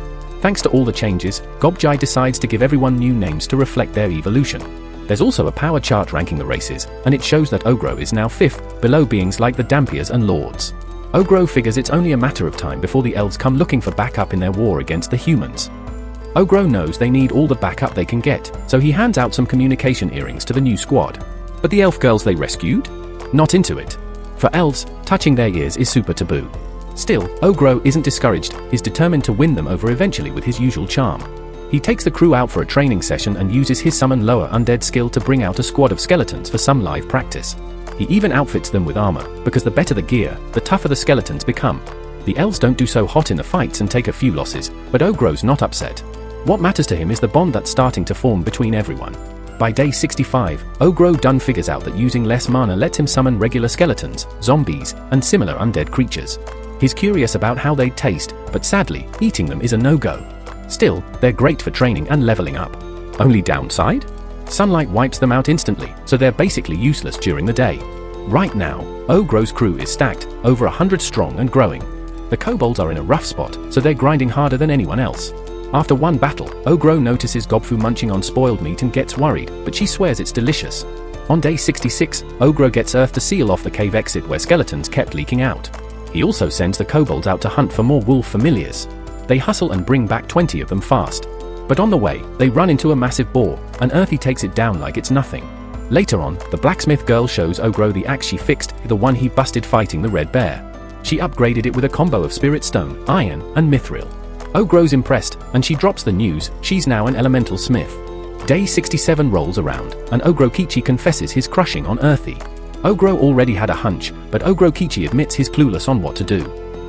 Thanks to all the changes, Gobjai decides to give everyone new names to reflect their evolution. There's also a power chart ranking the races, and it shows that Ogro is now 5th, below beings like the Dampiers and Lords. Ogro figures it's only a matter of time before the elves come looking for backup in their war against the humans. Ogro knows they need all the backup they can get, so he hands out some communication earrings to the new squad. But the elf girls they rescued? Not into it. For elves, touching their ears is super taboo. Still, Ogro isn't discouraged, he's determined to win them over eventually with his usual charm. He takes the crew out for a training session and uses his summon lower undead skill to bring out a squad of skeletons for some live practice. He even outfits them with armor, because the better the gear, the tougher the skeletons become. The elves don't do so hot in the fights and take a few losses, but Ogro's not upset. What matters to him is the bond that's starting to form between everyone. By day 65, Ogro Dunn figures out that using less mana lets him summon regular skeletons, zombies, and similar undead creatures. He's curious about how they taste, but sadly, eating them is a no-go. Still, they're great for training and leveling up. Only downside? Sunlight wipes them out instantly, so they're basically useless during the day. Right now, Ogro's crew is stacked, over 100 strong and growing. The kobolds are in a rough spot, so they're grinding harder than anyone else. After one battle, Ogro notices Gobfu munching on spoiled meat and gets worried, but she swears it's delicious. On day 66, Ogro gets Earth to seal off the cave exit where skeletons kept leaking out. He also sends the kobolds out to hunt for more wolf familiars. They hustle and bring back 20 of them fast. But on the way, they run into a massive boar, and Earthy takes it down like it's nothing. Later on, the blacksmith girl shows Ogro the axe she fixed, the one he busted fighting the red bear. She upgraded it with a combo of spirit stone, iron, and mithril. Ogro's impressed, and she drops the news, she's now an elemental smith. Day 67 rolls around, and Ogro Kichi confesses his crushing on Earthy. Ogro already had a hunch, but Ogro Kichi admits he's clueless on what to do.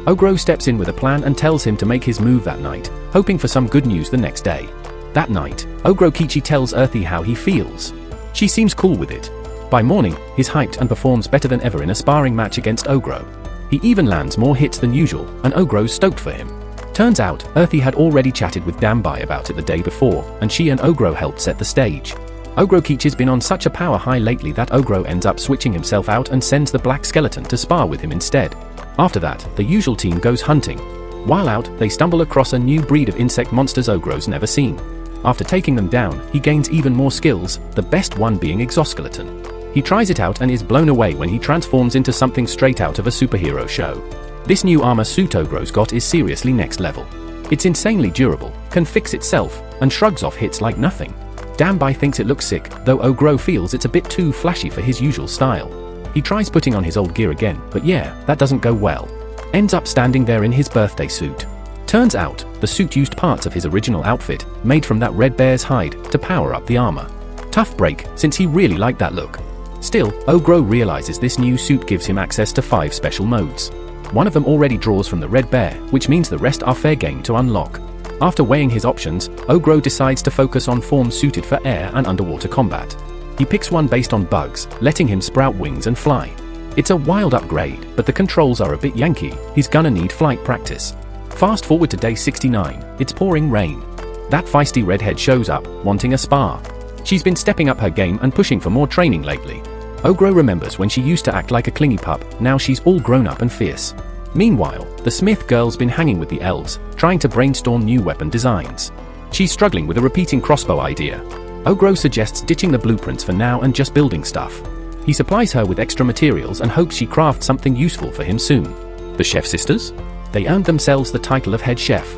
Ogro steps in with a plan and tells him to make his move that night, hoping for some good news the next day. That night, Ogro Kichi tells Earthy how he feels. She seems cool with it. By morning, he's hyped and performs better than ever in a sparring match against Ogro. He even lands more hits than usual, and Ogro's stoked for him. Turns out, Earthy had already chatted with Dambai about it the day before, and she and Ogro helped set the stage. Ogro Kichi's been on such a power high lately that Ogro ends up switching himself out and sends the black skeleton to spar with him instead. After that, the usual team goes hunting. While out, they stumble across a new breed of insect monsters Ogro's never seen. After taking them down, he gains even more skills, the best one being Exoskeleton. He tries it out and is blown away when he transforms into something straight out of a superhero show. This new armor suit Ogro's got is seriously next level. It's insanely durable, can fix itself, and shrugs off hits like nothing. Dambi thinks it looks sick, though Ogro feels it's a bit too flashy for his usual style. He tries putting on his old gear again, but yeah, that doesn't go well. Ends up standing there in his birthday suit. Turns out, the suit used parts of his original outfit, made from that red bear's hide, to power up the armor. Tough break, since he really liked that look. Still, Ogro realizes this new suit gives him access to 5 special modes. One of them already draws from the red bear, which means the rest are fair game to unlock. After weighing his options, Ogro decides to focus on forms suited for air and underwater combat. He picks one based on bugs, letting him sprout wings and fly. It's a wild upgrade, but the controls are a bit yanky, he's gonna need flight practice. Fast forward to day 69, it's pouring rain. That feisty redhead shows up, wanting a spar. She's been stepping up her game and pushing for more training lately. Ogro remembers when she used to act like a clingy pup, now she's all grown up and fierce. Meanwhile, the Smith girl's been hanging with the elves, trying to brainstorm new weapon designs. She's struggling with a repeating crossbow idea. Ogro suggests ditching the blueprints for now and just building stuff. He supplies her with extra materials and hopes she crafts something useful for him soon. The Chef Sisters? They earned themselves the title of head chef.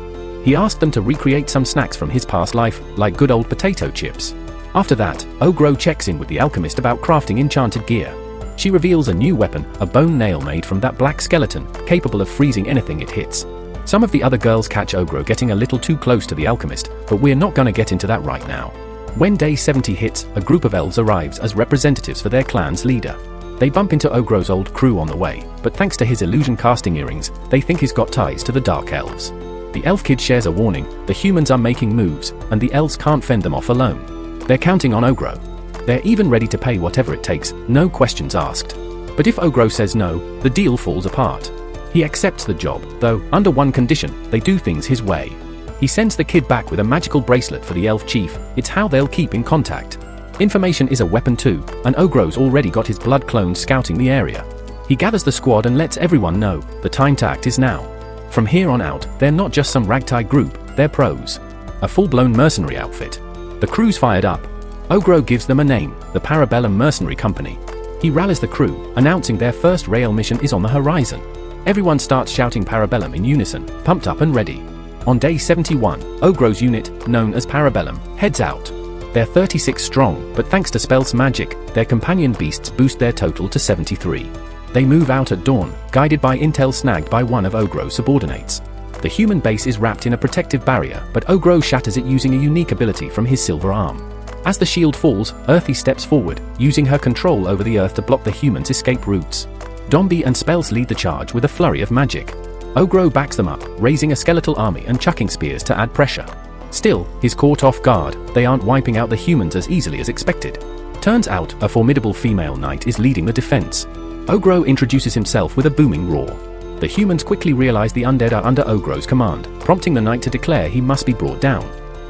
He asked them to recreate some snacks from his past life, like good old potato chips. After that, Ogro checks in with the alchemist about crafting enchanted gear. She reveals a new weapon, a bone nail made from that black skeleton, capable of freezing anything it hits. Some of the other girls catch Ogro getting a little too close to the alchemist, but we're not gonna get into that right now. When day 70 hits, a group of elves arrives as representatives for their clan's leader. They bump into Ogro's old crew on the way, but thanks to his illusion casting earrings, they think he's got ties to the Dark Elves. The elf kid shares a warning, the humans are making moves, and the elves can't fend them off alone. They're counting on Ogro. They're even ready to pay whatever it takes, no questions asked. But if Ogro says no, the deal falls apart. He accepts the job, though, under one condition, they do things his way. He sends the kid back with a magical bracelet for the elf chief, it's how they'll keep in contact. Information is a weapon too, and Ogro's already got his blood clones scouting the area. He gathers the squad and lets everyone know, the time to act is now. From here on out, they're not just some ragtag group, they're pros. A full-blown mercenary outfit. The crew's fired up. Ogro gives them a name, the Parabellum Mercenary Company. He rallies the crew, announcing their first rail mission is on the horizon. Everyone starts shouting Parabellum in unison, pumped up and ready. On day 71, Ogro's unit, known as Parabellum, heads out. They're 36 strong, but thanks to Spell's magic, their companion beasts boost their total to 73. They move out at dawn, guided by intel snagged by one of Ogro's subordinates. The human base is wrapped in a protective barrier, but Ogro shatters it using a unique ability from his silver arm. As the shield falls, Earthy steps forward, using her control over the earth to block the humans' escape routes. Dombi and Spells lead the charge with a flurry of magic. Ogro backs them up, raising a skeletal army and chucking spears to add pressure. Still, he's caught off guard, they aren't wiping out the humans as easily as expected. Turns out, a formidable female knight is leading the defense. Ogro introduces himself with a booming roar. The humans quickly realize the undead are under Ogro's command, prompting the knight to declare he must be brought down.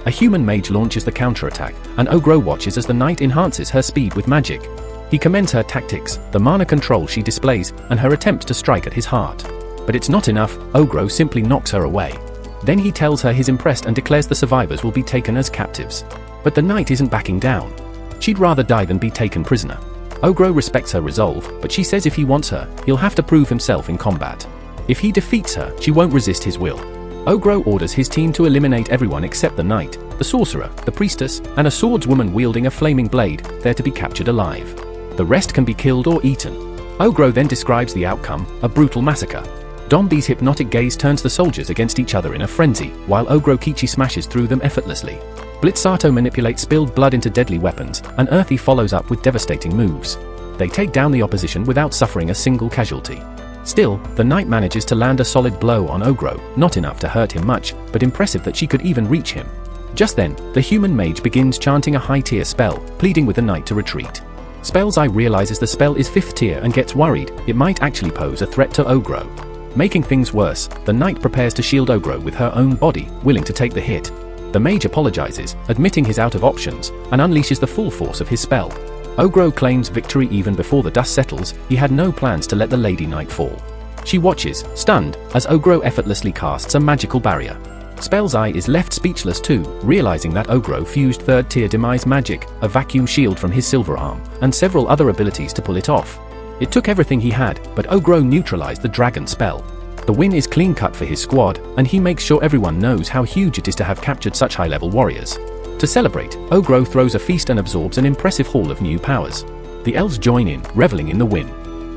A human mage launches the counterattack, and Ogro watches as the knight enhances her speed with magic. He commends her tactics, the mana control she displays, and her attempt to strike at his heart. But it's not enough, Ogro simply knocks her away. Then he tells her he's impressed and declares the survivors will be taken as captives. But the knight isn't backing down. She'd rather die than be taken prisoner. Ogro respects her resolve, but she says if he wants her, he'll have to prove himself in combat. If he defeats her, she won't resist his will. Ogro orders his team to eliminate everyone except the knight, the sorcerer, the priestess, and a swordswoman wielding a flaming blade, there to be captured alive. The rest can be killed or eaten. Ogro then describes the outcome, a brutal massacre. Dombi's hypnotic gaze turns the soldiers against each other in a frenzy, while Ogro Kichi smashes through them effortlessly. Blitzato manipulates spilled blood into deadly weapons, and Earthy follows up with devastating moves. They take down the opposition without suffering a single casualty. Still, the knight manages to land a solid blow on Ogro, not enough to hurt him much, but impressive that she could even reach him. Just then, the human mage begins chanting a high-tier spell, pleading with the knight to retreat. Spell's Eye realizes the spell is 5th tier and gets worried, it might actually pose a threat to Ogro. Making things worse, the knight prepares to shield Ogro with her own body, willing to take the hit. The mage apologizes, admitting he's out of options, and unleashes the full force of his spell. Ogro claims victory even before the dust settles, he had no plans to let the Lady Knight fall. She watches, stunned, as Ogro effortlessly casts a magical barrier. Spell's Eye is left speechless too, realizing that Ogro fused 3rd tier demise magic, a vacuum shield from his silver arm, and several other abilities to pull it off. It took everything he had, but Ogro neutralized the dragon spell. The win is clean cut for his squad, and he makes sure everyone knows how huge it is to have captured such high-level warriors. To celebrate, Ogro throws a feast and absorbs an impressive haul of new powers. The elves join in, reveling in the win.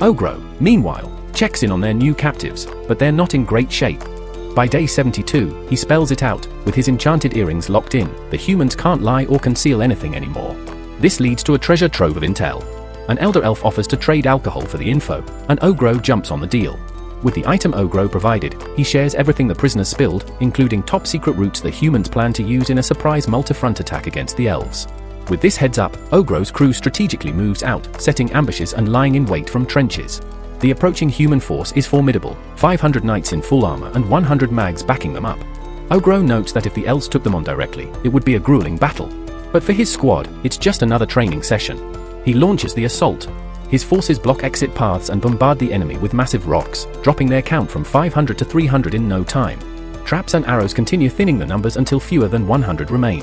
Ogro, meanwhile, checks in on their new captives, but they're not in great shape. By day 72, he spells it out. With his enchanted earrings locked in, the humans can't lie or conceal anything anymore. This leads to a treasure trove of intel. An elder elf offers to trade alcohol for the info, and Ogro jumps on the deal. With the item Ogro provided, he shares everything the prisoners spilled, including top-secret routes the humans plan to use in a surprise multi-front attack against the elves. With this heads up, Ogro's crew strategically moves out, setting ambushes and lying in wait from trenches. The approaching human force is formidable, 500 knights in full armor and 100 mags backing them up. Ogro notes that if the elves took them on directly, it would be a grueling battle. But for his squad, it's just another training session. He launches the assault. His forces block exit paths and bombard the enemy with massive rocks, dropping their count from 500 to 300 in no time. Traps and arrows continue thinning the numbers until fewer than 100 remain.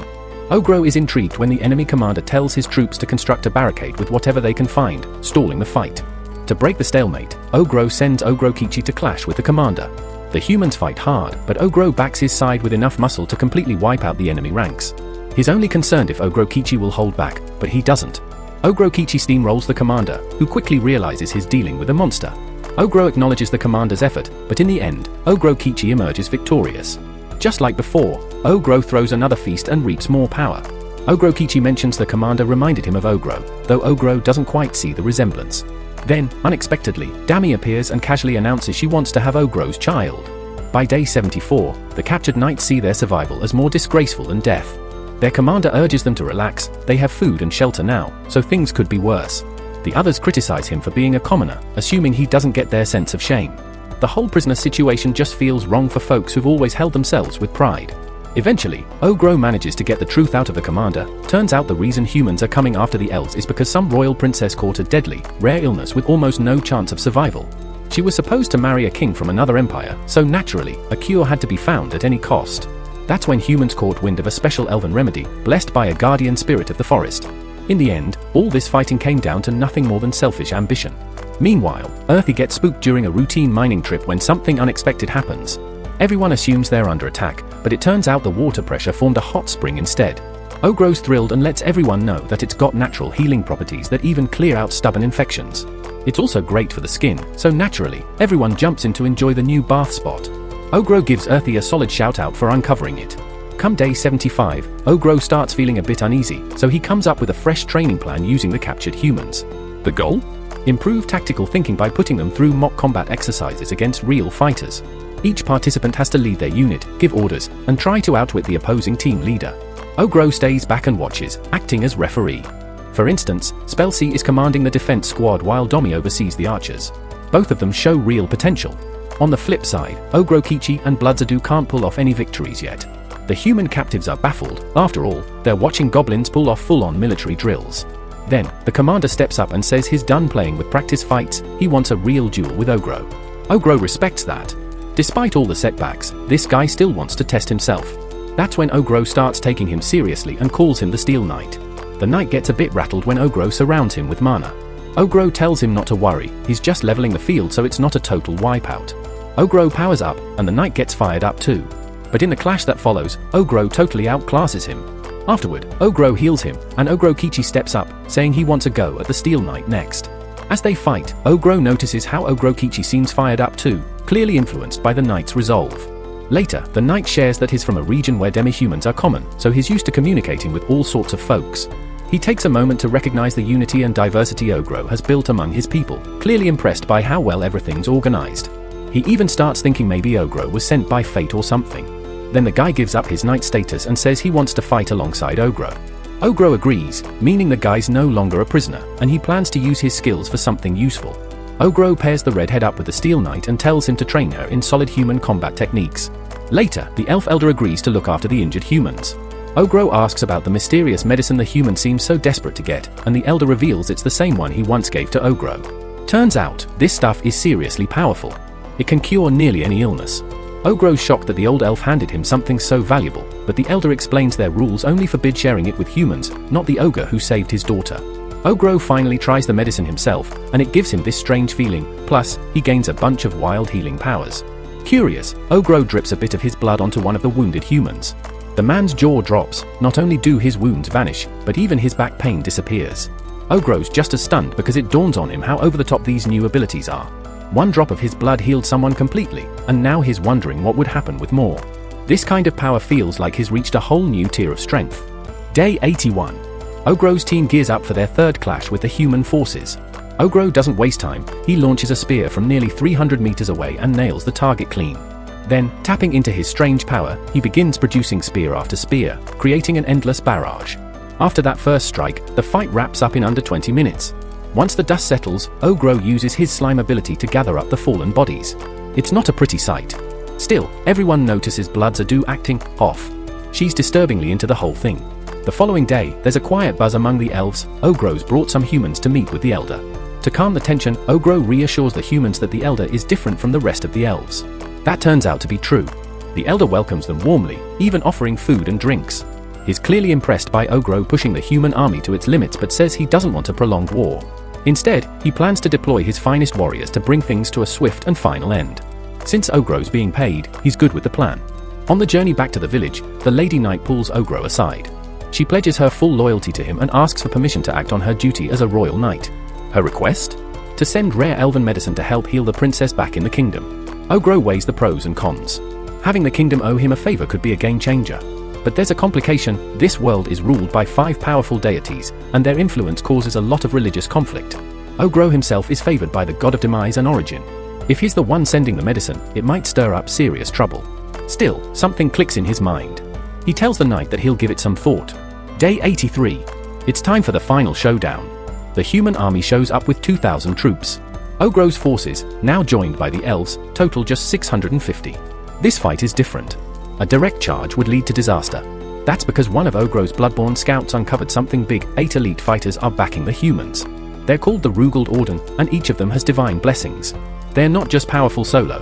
Ogro is intrigued when the enemy commander tells his troops to construct a barricade with whatever they can find, stalling the fight. To break the stalemate, Ogro sends Ogrokichi to clash with the commander. The humans fight hard, but Ogro backs his side with enough muscle to completely wipe out the enemy ranks. He's only concerned if Ogrokichi will hold back, but he doesn't. Ogrokichi steamrolls the commander, who quickly realizes he's dealing with a monster. Ogro acknowledges the commander's effort, but in the end, Ogrokichi emerges victorious. Just like before, Ogro throws another feast and reaps more power. Ogrokichi mentions the commander reminded him of Ogro, though Ogro doesn't quite see the resemblance. Then, unexpectedly, Dami appears and casually announces she wants to have Ogro's child. By day 74, the captured knights see their survival as more disgraceful than death. Their commander urges them to relax, they have food and shelter now, so things could be worse. The others criticize him for being a commoner, assuming he doesn't get their sense of shame. The whole prisoner situation just feels wrong for folks who've always held themselves with pride. Eventually, Ogro manages to get the truth out of the commander. Turns out the reason humans are coming after the elves is because some royal princess caught a deadly, rare illness with almost no chance of survival. She was supposed to marry a king from another empire, so naturally, a cure had to be found at any cost. That's when humans caught wind of a special elven remedy, blessed by a guardian spirit of the forest. In the end, all this fighting came down to nothing more than selfish ambition. Meanwhile, Earthy gets spooked during a routine mining trip when something unexpected happens. Everyone assumes they're under attack, but it turns out the water pressure formed a hot spring instead. Ogro's thrilled and lets everyone know that it's got natural healing properties that even clear out stubborn infections. It's also great for the skin, so naturally, everyone jumps in to enjoy the new bath spot. Ogro gives Earthy a solid shout out for uncovering it. Come day 75, Ogro starts feeling a bit uneasy, so he comes up with a fresh training plan using the captured humans. The goal? Improve tactical thinking by putting them through mock combat exercises against real fighters. Each participant has to lead their unit, give orders, and try to outwit the opposing team leader. Ogro stays back and watches, acting as referee. For instance, Spellsea is commanding the defense squad while Domi oversees the archers. Both of them show real potential. On the flip side, Ogrokichi and Bloodzadu can't pull off any victories yet. The human captives are baffled. After all, they're watching goblins pull off full-on military drills. Then, the commander steps up and says he's done playing with practice fights, he wants a real duel with Ogro. Ogro respects that. Despite all the setbacks, this guy still wants to test himself. That's when Ogro starts taking him seriously and calls him the Steel Knight. The knight gets a bit rattled when Ogro surrounds him with mana. Ogro tells him not to worry, he's just leveling the field so it's not a total wipeout. Ogro powers up, and the knight gets fired up too. But in the clash that follows, Ogro totally outclasses him. Afterward, Ogro heals him, and Ogrokichi steps up, saying he wants a go at the Steel Knight next. As they fight, Ogro notices how Ogrokichi seems fired up too, clearly influenced by the knight's resolve. Later, the knight shares that he's from a region where demi-humans are common, so he's used to communicating with all sorts of folks. He takes a moment to recognize the unity and diversity Ogro has built among his people, clearly impressed by how well everything's organized. He even starts thinking maybe Ogro was sent by fate or something. Then the guy gives up his knight status and says he wants to fight alongside Ogro. Ogro agrees, meaning the guy's no longer a prisoner, and he plans to use his skills for something useful. Ogro pairs the redhead up with the Steel Knight and tells him to train her in solid human combat techniques. Later, the elf elder agrees to look after the injured humans. Ogro asks about the mysterious medicine the human seems so desperate to get, and the elder reveals it's the same one he once gave to Ogro. Turns out, this stuff is seriously powerful. It can cure nearly any illness. Ogro's shocked that the old elf handed him something so valuable, but the elder explains their rules only forbid sharing it with humans, not the ogre who saved his daughter. Ogro finally tries the medicine himself, and it gives him this strange feeling, plus, he gains a bunch of wild healing powers. Curious, Ogro drips a bit of his blood onto one of the wounded humans. The man's jaw drops. Not only do his wounds vanish, but even his back pain disappears. Ogro's just as stunned because it dawns on him how over the top these new abilities are. One drop of his blood healed someone completely, and now he's wondering what would happen with more. This kind of power feels like he's reached a whole new tier of strength. Day 81. Ogro's team gears up for their third clash with the human forces. Ogro doesn't waste time, he launches a spear from nearly 300 meters away and nails the target clean. Then, tapping into his strange power, he begins producing spear after spear, creating an endless barrage. After that first strike, the fight wraps up in under 20 minutes. Once the dust settles, Ogro uses his slime ability to gather up the fallen bodies. It's not a pretty sight. Still, everyone notices Blood's acting off. She's disturbingly into the whole thing. The following day, there's a quiet buzz among the elves. Ogro's brought some humans to meet with the Elder. To calm the tension, Ogro reassures the humans that the Elder is different from the rest of the elves. That turns out to be true. The Elder welcomes them warmly, even offering food and drinks. He's clearly impressed by Ogro pushing the human army to its limits but says he doesn't want a prolonged war. Instead, he plans to deploy his finest warriors to bring things to a swift and final end. Since Ogro's being paid, he's good with the plan. On the journey back to the village, the Lady Knight pulls Ogro aside. She pledges her full loyalty to him and asks for permission to act on her duty as a royal knight. Her request? To send rare elven medicine to help heal the princess back in the kingdom. Ogro weighs the pros and cons. Having the kingdom owe him a favor could be a game changer. But there's a complication. This world is ruled by 5 powerful deities, and their influence causes a lot of religious conflict. Ogro himself is favored by the god of demise and origin. If he's the one sending the medicine, it might stir up serious trouble. Still, something clicks in his mind. He tells the knight that he'll give it some thought. Day 83. It's time for the final showdown. The human army shows up with 2,000 troops. Ogro's forces, now joined by the elves, total just 650. This fight is different. A direct charge would lead to disaster. That's because one of Ogro's bloodborne scouts uncovered something big. 8 elite fighters are backing the humans. They're called the Rugald Orden, and each of them has divine blessings. They're not just powerful solo.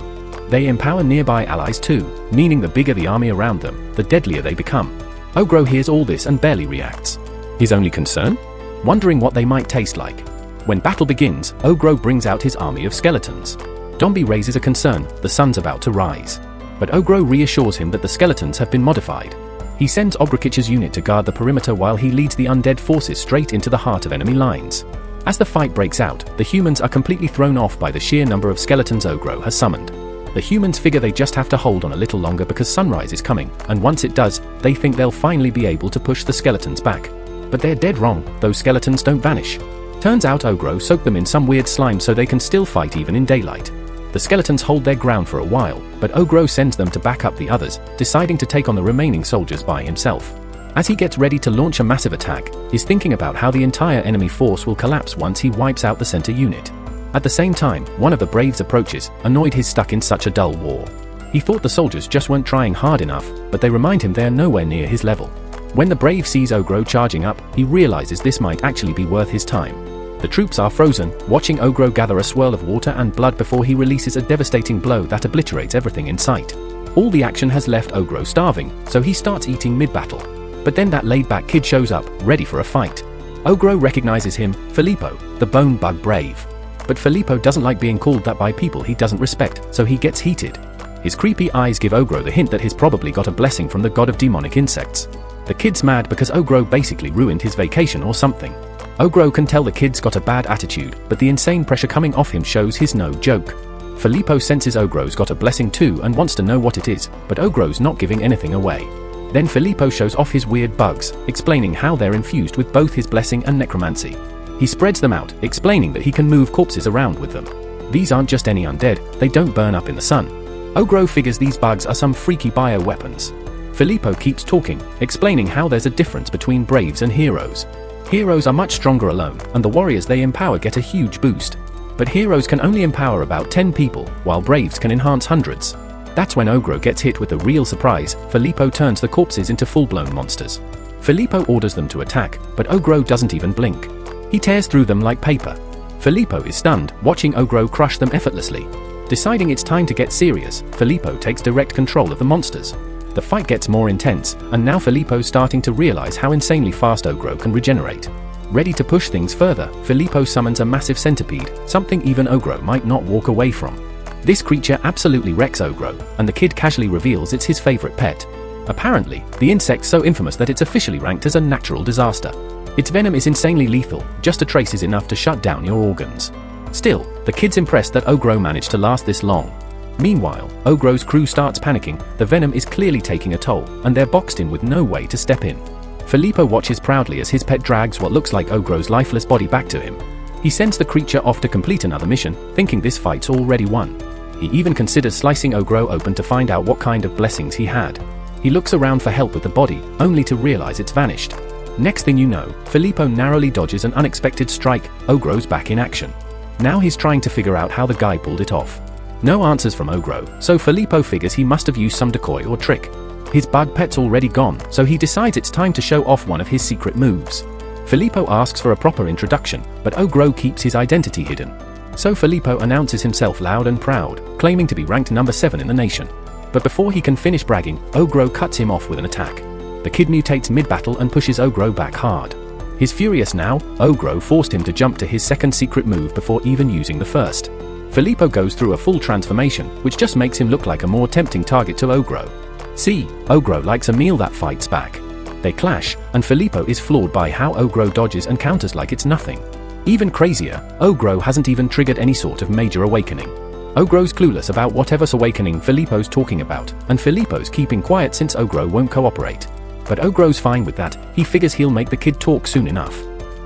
They empower nearby allies too, meaning the bigger the army around them, the deadlier they become. Ogro hears all this and barely reacts. His only concern? Wondering what they might taste like. When battle begins, Ogro brings out his army of skeletons. Dombey raises a concern, the sun's about to rise. But Ogro reassures him that the skeletons have been modified. He sends Obrakich's unit to guard the perimeter while he leads the undead forces straight into the heart of enemy lines. As the fight breaks out, the humans are completely thrown off by the sheer number of skeletons Ogro has summoned. The humans figure they just have to hold on a little longer because sunrise is coming, and once it does, they think they'll finally be able to push the skeletons back. But they're dead wrong, those skeletons don't vanish. Turns out Ogro soaked them in some weird slime so they can still fight even in daylight. The skeletons hold their ground for a while, but Ogro sends them to back up the others, deciding to take on the remaining soldiers by himself. As he gets ready to launch a massive attack, he's thinking about how the entire enemy force will collapse once he wipes out the center unit. At the same time, one of the Braves approaches, annoyed he's stuck in such a dull war. He thought the soldiers just weren't trying hard enough, but they remind him they're nowhere near his level. When the Brave sees Ogro charging up, he realizes this might actually be worth his time. The troops are frozen, watching Ogro gather a swirl of water and blood before he releases a devastating blow that obliterates everything in sight. All the action has left Ogro starving, so he starts eating mid-battle. But then that laid-back kid shows up, ready for a fight. Ogro recognizes him, Filippo, the Bone Bug Brave. But Filippo doesn't like being called that by people he doesn't respect, so he gets heated. His creepy eyes give Ogro the hint that he's probably got a blessing from the god of demonic insects. The kid's mad because Ogro basically ruined his vacation or something. Ogro can tell the kid's got a bad attitude, but the insane pressure coming off him shows he's no joke. Filippo senses Ogro's got a blessing too and wants to know what it is, but Ogro's not giving anything away. Then Filippo shows off his weird bugs, explaining how they're infused with both his blessing and necromancy. He spreads them out, explaining that he can move corpses around with them. These aren't just any undead, they don't burn up in the sun. Ogro figures these bugs are some freaky bioweapons. Filippo keeps talking, explaining how there's a difference between Braves and heroes. Heroes are much stronger alone, and the warriors they empower get a huge boost. But heroes can only empower about 10 people, while Braves can enhance hundreds. That's when Ogro gets hit with a real surprise. Filippo turns the corpses into full-blown monsters. Filippo orders them to attack, but Ogro doesn't even blink. He tears through them like paper. Filippo is stunned, watching Ogro crush them effortlessly. Deciding it's time to get serious, Filippo takes direct control of the monsters. The fight gets more intense, and now Filippo's starting to realize how insanely fast Ogro can regenerate. Ready to push things further, Filippo summons a massive centipede, something even Ogro might not walk away from. This creature absolutely wrecks Ogro, and the kid casually reveals it's his favorite pet. Apparently, the insect's so infamous that it's officially ranked as a natural disaster. Its venom is insanely lethal, just a trace is enough to shut down your organs. Still, the kid's impressed that Ogro managed to last this long. Meanwhile, Ogro's crew starts panicking, the venom is clearly taking a toll, and they're boxed in with no way to step in. Filippo watches proudly as his pet drags what looks like Ogro's lifeless body back to him. He sends the creature off to complete another mission, thinking this fight's already won. He even considers slicing Ogro open to find out what kind of blessings he had. He looks around for help with the body, only to realize it's vanished. Next thing you know, Filippo narrowly dodges an unexpected strike, Ogro's back in action. Now he's trying to figure out how the guy pulled it off. No answers from Ogro, so Filippo figures he must have used some decoy or trick. His bug pet's already gone, so he decides it's time to show off one of his secret moves. Filippo asks for a proper introduction, but Ogro keeps his identity hidden. So Filippo announces himself loud and proud, claiming to be ranked number 7 in the nation. But before he can finish bragging, Ogro cuts him off with an attack. The kid mutates mid-battle and pushes Ogro back hard. He's furious now, Ogro forced him to jump to his second secret move before even using the first. Filippo goes through a full transformation, which just makes him look like a more tempting target to Ogro. See, Ogro likes a meal that fights back. They clash, and Filippo is floored by how Ogro dodges and counters like it's nothing. Even crazier, Ogro hasn't even triggered any sort of major awakening. Ogro's clueless about whatever's awakening Filippo's talking about, and Filippo's keeping quiet since Ogro won't cooperate. But Ogro's fine with that, he figures he'll make the kid talk soon enough.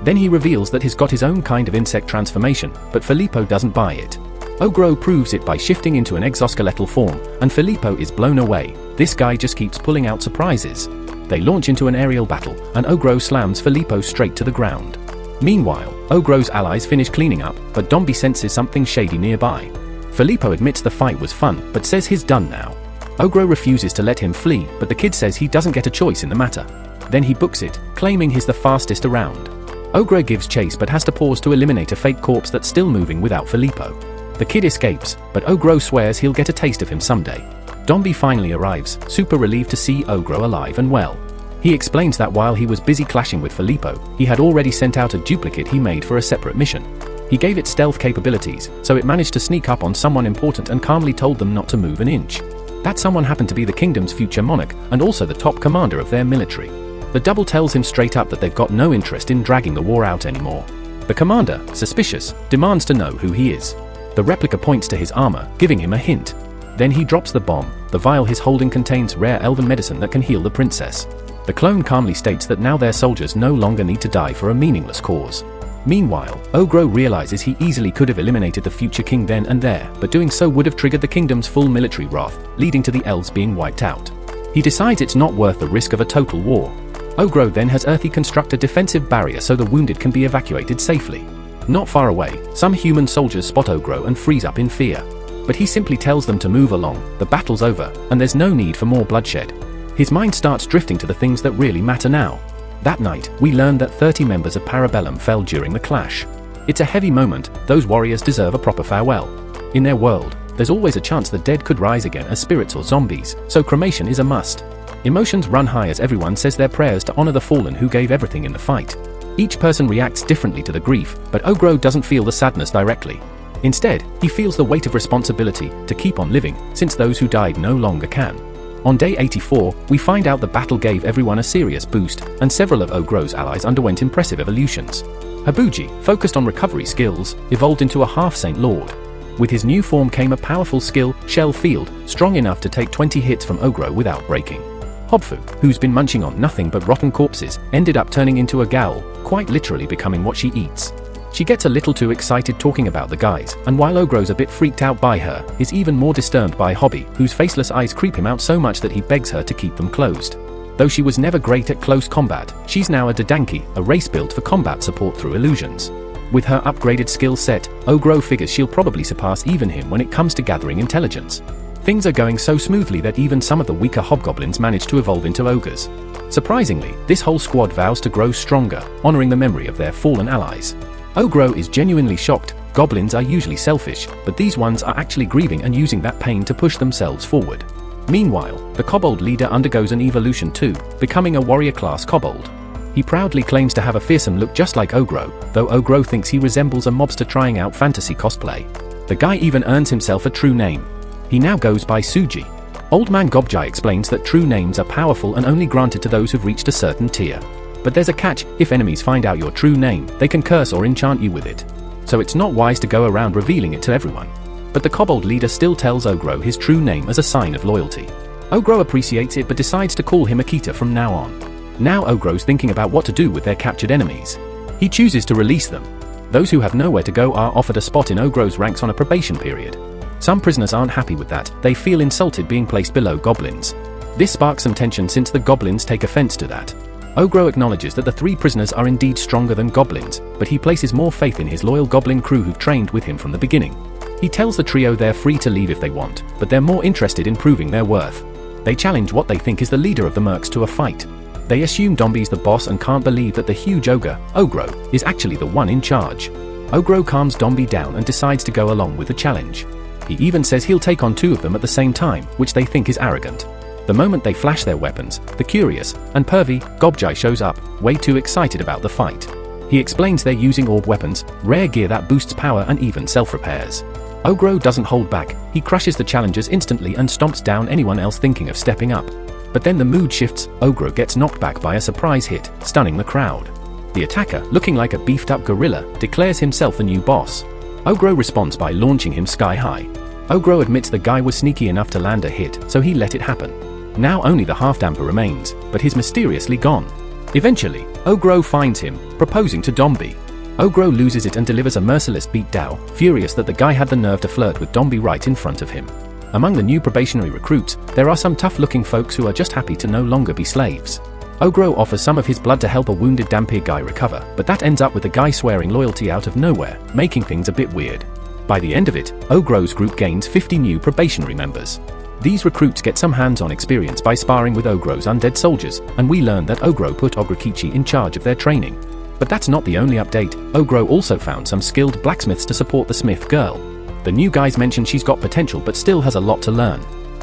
Then he reveals that he's got his own kind of insect transformation, but Filippo doesn't buy it. Ogro proves it by shifting into an exoskeletal form, and Filippo is blown away. This guy just keeps pulling out surprises. They launch into an aerial battle, and Ogro slams Filippo straight to the ground. Meanwhile, Ogro's allies finish cleaning up, but Dombey senses something shady nearby. Filippo admits the fight was fun, but says he's done now. Ogro refuses to let him flee, but the kid says he doesn't get a choice in the matter. Then he books it, claiming he's the fastest around. Ogro gives chase but has to pause to eliminate a fake corpse that's still moving without Filippo. The kid escapes, but Ogro swears he'll get a taste of him someday. Dombey finally arrives, super relieved to see Ogro alive and well. He explains that while he was busy clashing with Filippo, he had already sent out a duplicate he made for a separate mission. He gave it stealth capabilities, so it managed to sneak up on someone important and calmly told them not to move an inch. That someone happened to be the kingdom's future monarch, and also the top commander of their military. The double tells him straight up that they've got no interest in dragging the war out anymore. The commander, suspicious, demands to know who he is. The replica points to his armor, giving him a hint. Then he drops the bomb. The vial he's holding contains rare elven medicine that can heal the princess. The clone calmly states that now their soldiers no longer need to die for a meaningless cause. Meanwhile, Ogro realizes he easily could have eliminated the future king then and there, but doing so would have triggered the kingdom's full military wrath, leading to the elves being wiped out. He decides it's not worth the risk of a total war. Ogro then has Earthy construct a defensive barrier so the wounded can be evacuated safely. Not far away, some human soldiers spot Ogro and freeze up in fear. But he simply tells them to move along, the battle's over, and there's no need for more bloodshed. His mind starts drifting to the things that really matter now. That night, we learn that 30 members of Parabellum fell during the clash. It's a heavy moment, those warriors deserve a proper farewell. In their world, there's always a chance the dead could rise again as spirits or zombies, so cremation is a must. Emotions run high as everyone says their prayers to honor the fallen who gave everything in the fight. Each person reacts differently to the grief, but Ogro doesn't feel the sadness directly. Instead, he feels the weight of responsibility to keep on living, since those who died no longer can. On day 84, we find out the battle gave everyone a serious boost, and several of Ogro's allies underwent impressive evolutions. Habuji, focused on recovery skills, evolved into a half-Saint Lord. With his new form came a powerful skill, Shell Field, strong enough to take 20 hits from Ogro without breaking. Hobfu, who's been munching on nothing but rotten corpses, ended up turning into a ghoul, quite literally becoming what she eats. She gets a little too excited talking about the guys, and while Ogro's a bit freaked out by her, is even more disturbed by Hobby, whose faceless eyes creep him out so much that he begs her to keep them closed. Though she was never great at close combat, she's now a Dadanki, a race built for combat support through illusions. With her upgraded skill set, Ogro figures she'll probably surpass even him when it comes to gathering intelligence. Things are going so smoothly that even some of the weaker hobgoblins manage to evolve into ogres. Surprisingly, this whole squad vows to grow stronger, honoring the memory of their fallen allies. Ogro is genuinely shocked. Goblins are usually selfish, but these ones are actually grieving and using that pain to push themselves forward. Meanwhile, the kobold leader undergoes an evolution too, becoming a warrior-class kobold. He proudly claims to have a fearsome look just like Ogro, though Ogro thinks he resembles a mobster trying out fantasy cosplay. The guy even earns himself a true name. He now goes by Suji. Old Man Goblin explains that true names are powerful and only granted to those who've reached a certain tier. But there's a catch: if enemies find out your true name, they can curse or enchant you with it. So it's not wise to go around revealing it to everyone. But the kobold leader still tells Ogro his true name as a sign of loyalty. Ogro appreciates it but decides to call him Akita from now on. Now Ogro's thinking about what to do with their captured enemies. He chooses to release them. Those who have nowhere to go are offered a spot in Ogro's ranks on a probation period. Some prisoners aren't happy with that. They feel insulted being placed below goblins. This sparks some tension since the goblins take offense to that. Ogro acknowledges that the 3 prisoners are indeed stronger than goblins, but he places more faith in his loyal goblin crew who've trained with him from the beginning. He tells the trio they're free to leave if they want, but they're more interested in proving their worth. They challenge what they think is the leader of the mercs to a fight. They assume Dombi's the boss and can't believe that the huge ogre, Ogro, is actually the one in charge. Ogro calms Dombi down and decides to go along with the challenge. He even says he'll take on 2 of them at the same time, which they think is arrogant. The moment they flash their weapons, the curious and pervy Goblin shows up, way too excited about the fight. He explains they're using orb weapons, rare gear that boosts power and even self-repairs. Ogro doesn't hold back. He crushes the challengers instantly and stomps down anyone else thinking of stepping up. But then the mood shifts. Ogro gets knocked back by a surprise hit, stunning the crowd. The attacker, looking like a beefed-up gorilla, declares himself the new boss. Ogro responds by launching him sky high. Ogro admits the guy was sneaky enough to land a hit, so he let it happen. Now only the half-damper remains, but he's mysteriously gone. Eventually, Ogro finds him, proposing to Dombi. Ogro loses it and delivers a merciless beatdown, furious that the guy had the nerve to flirt with Dombi right in front of him. Among the new probationary recruits, there are some tough-looking folks who are just happy to no longer be slaves. Ogro offers some of his blood to help a wounded Dhampir guy recover, but that ends up with the guy swearing loyalty out of nowhere, making things a bit weird. By the end of it, Ogro's group gains 50 new probationary members. These recruits get some hands-on experience by sparring with Ogro's undead soldiers, and we learn that Ogro put Ogrokichi in charge of their training. But that's not the only update. Ogro also found some skilled blacksmiths to support the smith girl. The new guys mention she's got potential but still has a lot to learn.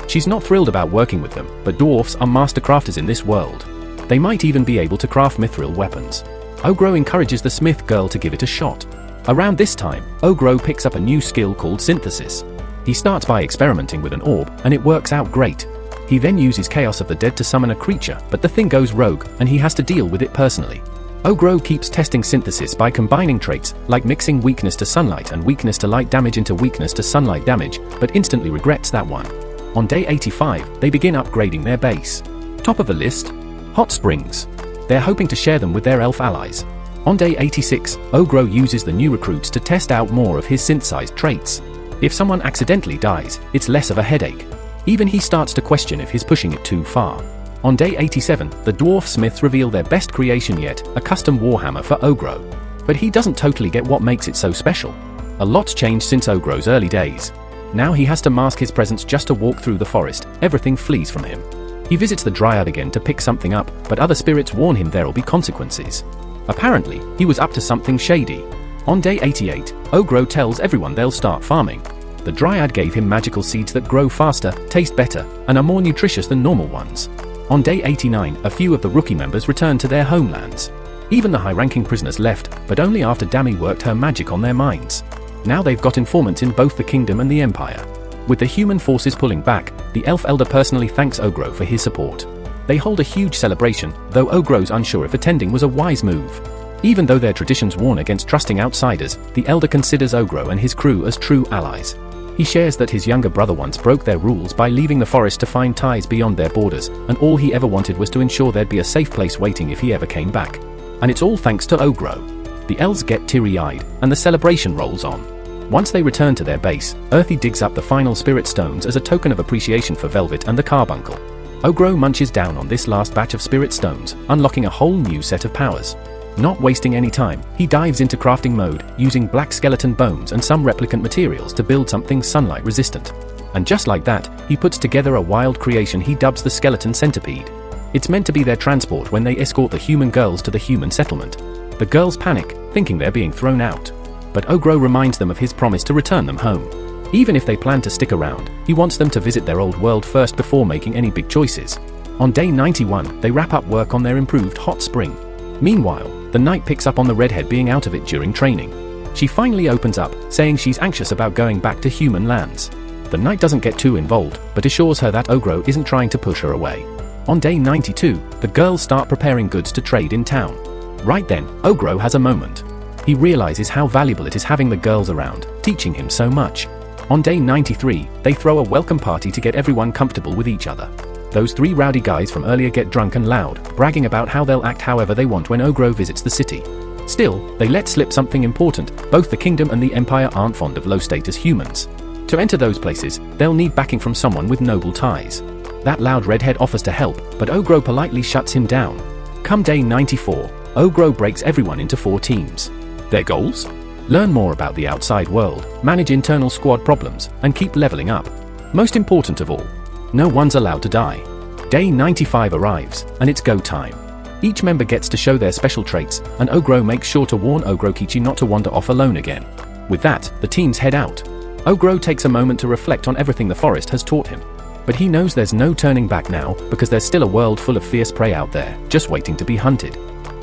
She's not thrilled about working with them, but dwarfs are master crafters in this world. They might even be able to craft mithril weapons. Ogro encourages the smith girl to give it a shot. Around this time, Ogro picks up a new skill called synthesis. He starts by experimenting with an orb, and it works out great. He then uses Chaos of the Dead to summon a creature, but the thing goes rogue, and he has to deal with it personally. Ogro keeps testing synthesis by combining traits, like mixing weakness to sunlight and weakness to light damage into weakness to sunlight damage, but instantly regrets that one. On day 85, they begin upgrading their base. Top of the list, hot springs. They're hoping to share them with their elf allies. On day 86, Ogro uses the new recruits to test out more of his synthesized traits. If someone accidentally dies, it's less of a headache. Even he starts to question if he's pushing it too far. On day 87, the dwarf smiths reveal their best creation yet, a custom warhammer for Ogro. But he doesn't totally get what makes it so special. A lot's changed since Ogro's early days. Now he has to mask his presence just to walk through the forest. Everything flees from him. He visits the Dryad again to pick something up, but other spirits warn him there'll be consequences. Apparently, he was up to something shady. On day 88, Ogro tells everyone they'll start farming. The Dryad gave him magical seeds that grow faster, taste better, and are more nutritious than normal ones. On day 89, a few of the rookie members returned to their homelands. Even the high-ranking prisoners left, but only after Dami worked her magic on their minds. Now they've got informants in both the kingdom and the empire. With the human forces pulling back, the elf elder personally thanks Ogro for his support. They hold a huge celebration, though Ogro's unsure if attending was a wise move. Even though their traditions warn against trusting outsiders, the elder considers Ogro and his crew as true allies. He shares that his younger brother once broke their rules by leaving the forest to find ties beyond their borders, and all he ever wanted was to ensure there'd be a safe place waiting if he ever came back. And it's all thanks to Ogro. The elves get teary-eyed, and the celebration rolls on. Once they return to their base, Earthy digs up the final spirit stones as a token of appreciation for Velvet and the Carbuncle. Ogro munches down on this last batch of spirit stones, unlocking a whole new set of powers. Not wasting any time, he dives into crafting mode, using black skeleton bones and some replicant materials to build something sunlight resistant. And just like that, he puts together a wild creation he dubs the Skeleton Centipede. It's meant to be their transport when they escort the human girls to the human settlement. The girls panic, thinking they're being thrown out. But Ogro reminds them of his promise to return them home. Even if they plan to stick around, he wants them to visit their old world first before making any big choices. On day 91, they wrap up work on their improved hot spring. Meanwhile, the knight picks up on the redhead being out of it during training. She finally opens up, saying she's anxious about going back to human lands. The knight doesn't get too involved, but assures her that Ogro isn't trying to push her away. On day 92, the girls start preparing goods to trade in town. Right then, Ogro has a moment. He realizes how valuable it is having the girls around, teaching him so much. On day 93, they throw a welcome party to get everyone comfortable with each other. Those three rowdy guys from earlier get drunk and loud, bragging about how they'll act however they want when Ogro visits the city. Still, they let slip something important: both the kingdom and the empire aren't fond of low-status humans. To enter those places, they'll need backing from someone with noble ties. That loud redhead offers to help, but Ogro politely shuts him down. Come day 94, Ogro breaks everyone into 4 teams. Their goals? Learn more about the outside world, manage internal squad problems, and keep leveling up. Most important of all, no one's allowed to die. Day 95 arrives, and it's go time. Each member gets to show their special traits, and Ogro makes sure to warn Ogrokichi not to wander off alone again. With that, the teams head out. Ogro takes a moment to reflect on everything the forest has taught him. But he knows there's no turning back now, because there's still a world full of fierce prey out there, just waiting to be hunted.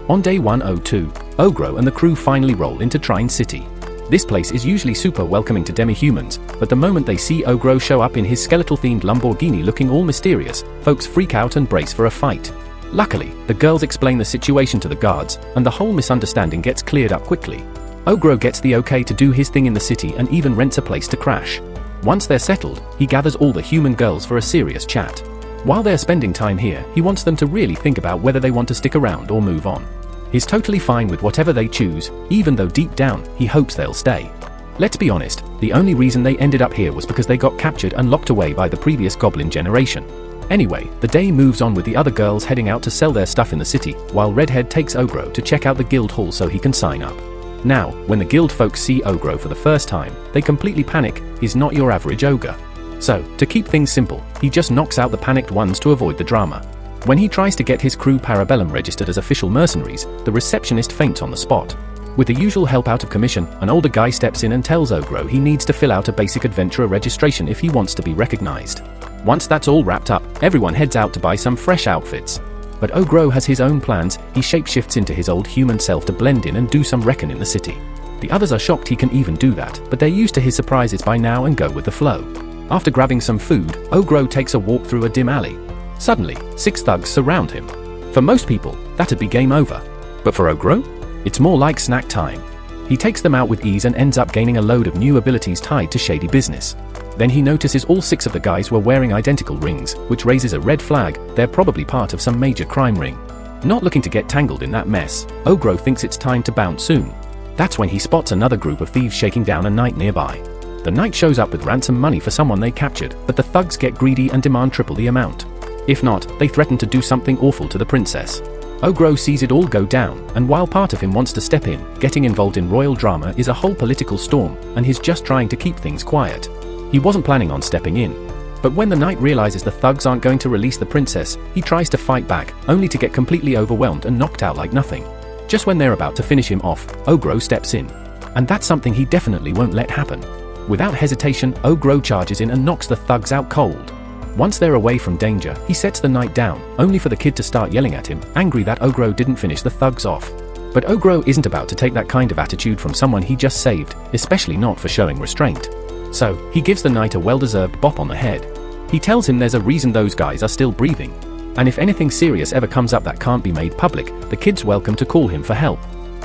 On day 102, Ogro and the crew finally roll into Trine City. This place is usually super welcoming to demi-humans, but the moment they see Ogro show up in his skeletal-themed Lamborghini looking all mysterious, folks freak out and brace for a fight. Luckily, the girls explain the situation to the guards, and the whole misunderstanding gets cleared up quickly. Ogro gets the okay to do his thing in the city and even rents a place to crash. Once they're settled, he gathers all the human girls for a serious chat. While they're spending time here, he wants them to really think about whether they want to stick around or move on. He's totally fine with whatever they choose, even though deep down, he hopes they'll stay. Let's be honest, the only reason they ended up here was because they got captured and locked away by the previous Goblin generation. Anyway, the day moves on with the other girls heading out to sell their stuff in the city, while Redhead takes Ogro to check out the guild hall so he can sign up. Now, when the guild folks see Ogro for the first time, they completely panic. He's not your average ogre. So, to keep things simple, he just knocks out the panicked ones to avoid the drama. When he tries to get his crew Parabellum registered as official mercenaries, the receptionist faints on the spot. With the usual help out of commission, an older guy steps in and tells Ogro he needs to fill out a basic adventurer registration if he wants to be recognized. Once that's all wrapped up, everyone heads out to buy some fresh outfits. But Ogro has his own plans. He shapeshifts into his old human self to blend in and do some wrecking in the city. The others are shocked he can even do that, but they're used to his surprises by now and go with the flow. After grabbing some food, Ogro takes a walk through a dim alley. Suddenly, 6 thugs surround him. For most people, that'd be game over. But for Ogro, it's more like snack time. He takes them out with ease and ends up gaining a load of new abilities tied to shady business. Then he notices all 6 of the guys were wearing identical rings, which raises a red flag. They're probably part of some major crime ring. Not looking to get tangled in that mess, Ogro thinks it's time to bounce soon. That's when he spots another group of thieves shaking down a knight nearby. The knight shows up with ransom money for someone they captured, but the thugs get greedy and demand triple the amount. If not, they threaten to do something awful to the princess. Ogro sees it all go down, and while part of him wants to step in, getting involved in royal drama is a whole political storm, and he's just trying to keep things quiet. He wasn't planning on stepping in. But when the knight realizes the thugs aren't going to release the princess, he tries to fight back, only to get completely overwhelmed and knocked out like nothing. Just when they're about to finish him off, Ogro steps in. And that's something he definitely won't let happen. Without hesitation, Ogro charges in and knocks the thugs out cold. Once they're away from danger, he sets the knight down, only for the kid to start yelling at him, angry that Ogro didn't finish the thugs off. But Ogro isn't about to take that kind of attitude from someone he just saved, especially not for showing restraint. So, he gives the knight a well-deserved bop on the head. He tells him there's a reason those guys are still breathing. And if anything serious ever comes up that can't be made public, the kid's welcome to call him for help.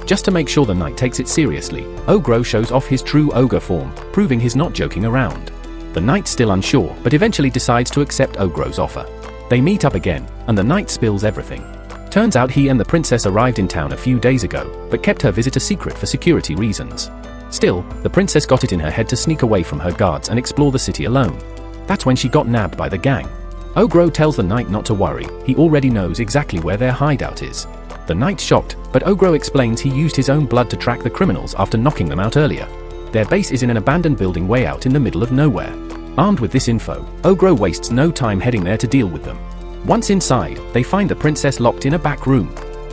Just to make sure the knight takes it seriously, Ogro shows off his true ogre form, proving he's not joking around. The knight's still unsure, but eventually decides to accept Ogro's offer. They meet up again, and the knight spills everything. Turns out he and the princess arrived in town a few days ago, but kept her visit a secret for security reasons. Still, the princess got it in her head to sneak away from her guards and explore the city alone. That's when she got nabbed by the gang. Ogro tells the knight not to worry, he already knows exactly where their hideout is. The knight's shocked, but Ogro explains he used his own blood to track the criminals after knocking them out earlier. Their base is in an abandoned building way out in the middle of nowhere. Armed with this info, Ogro wastes no time heading there to deal with them. Once inside, they find the princess locked in a back room.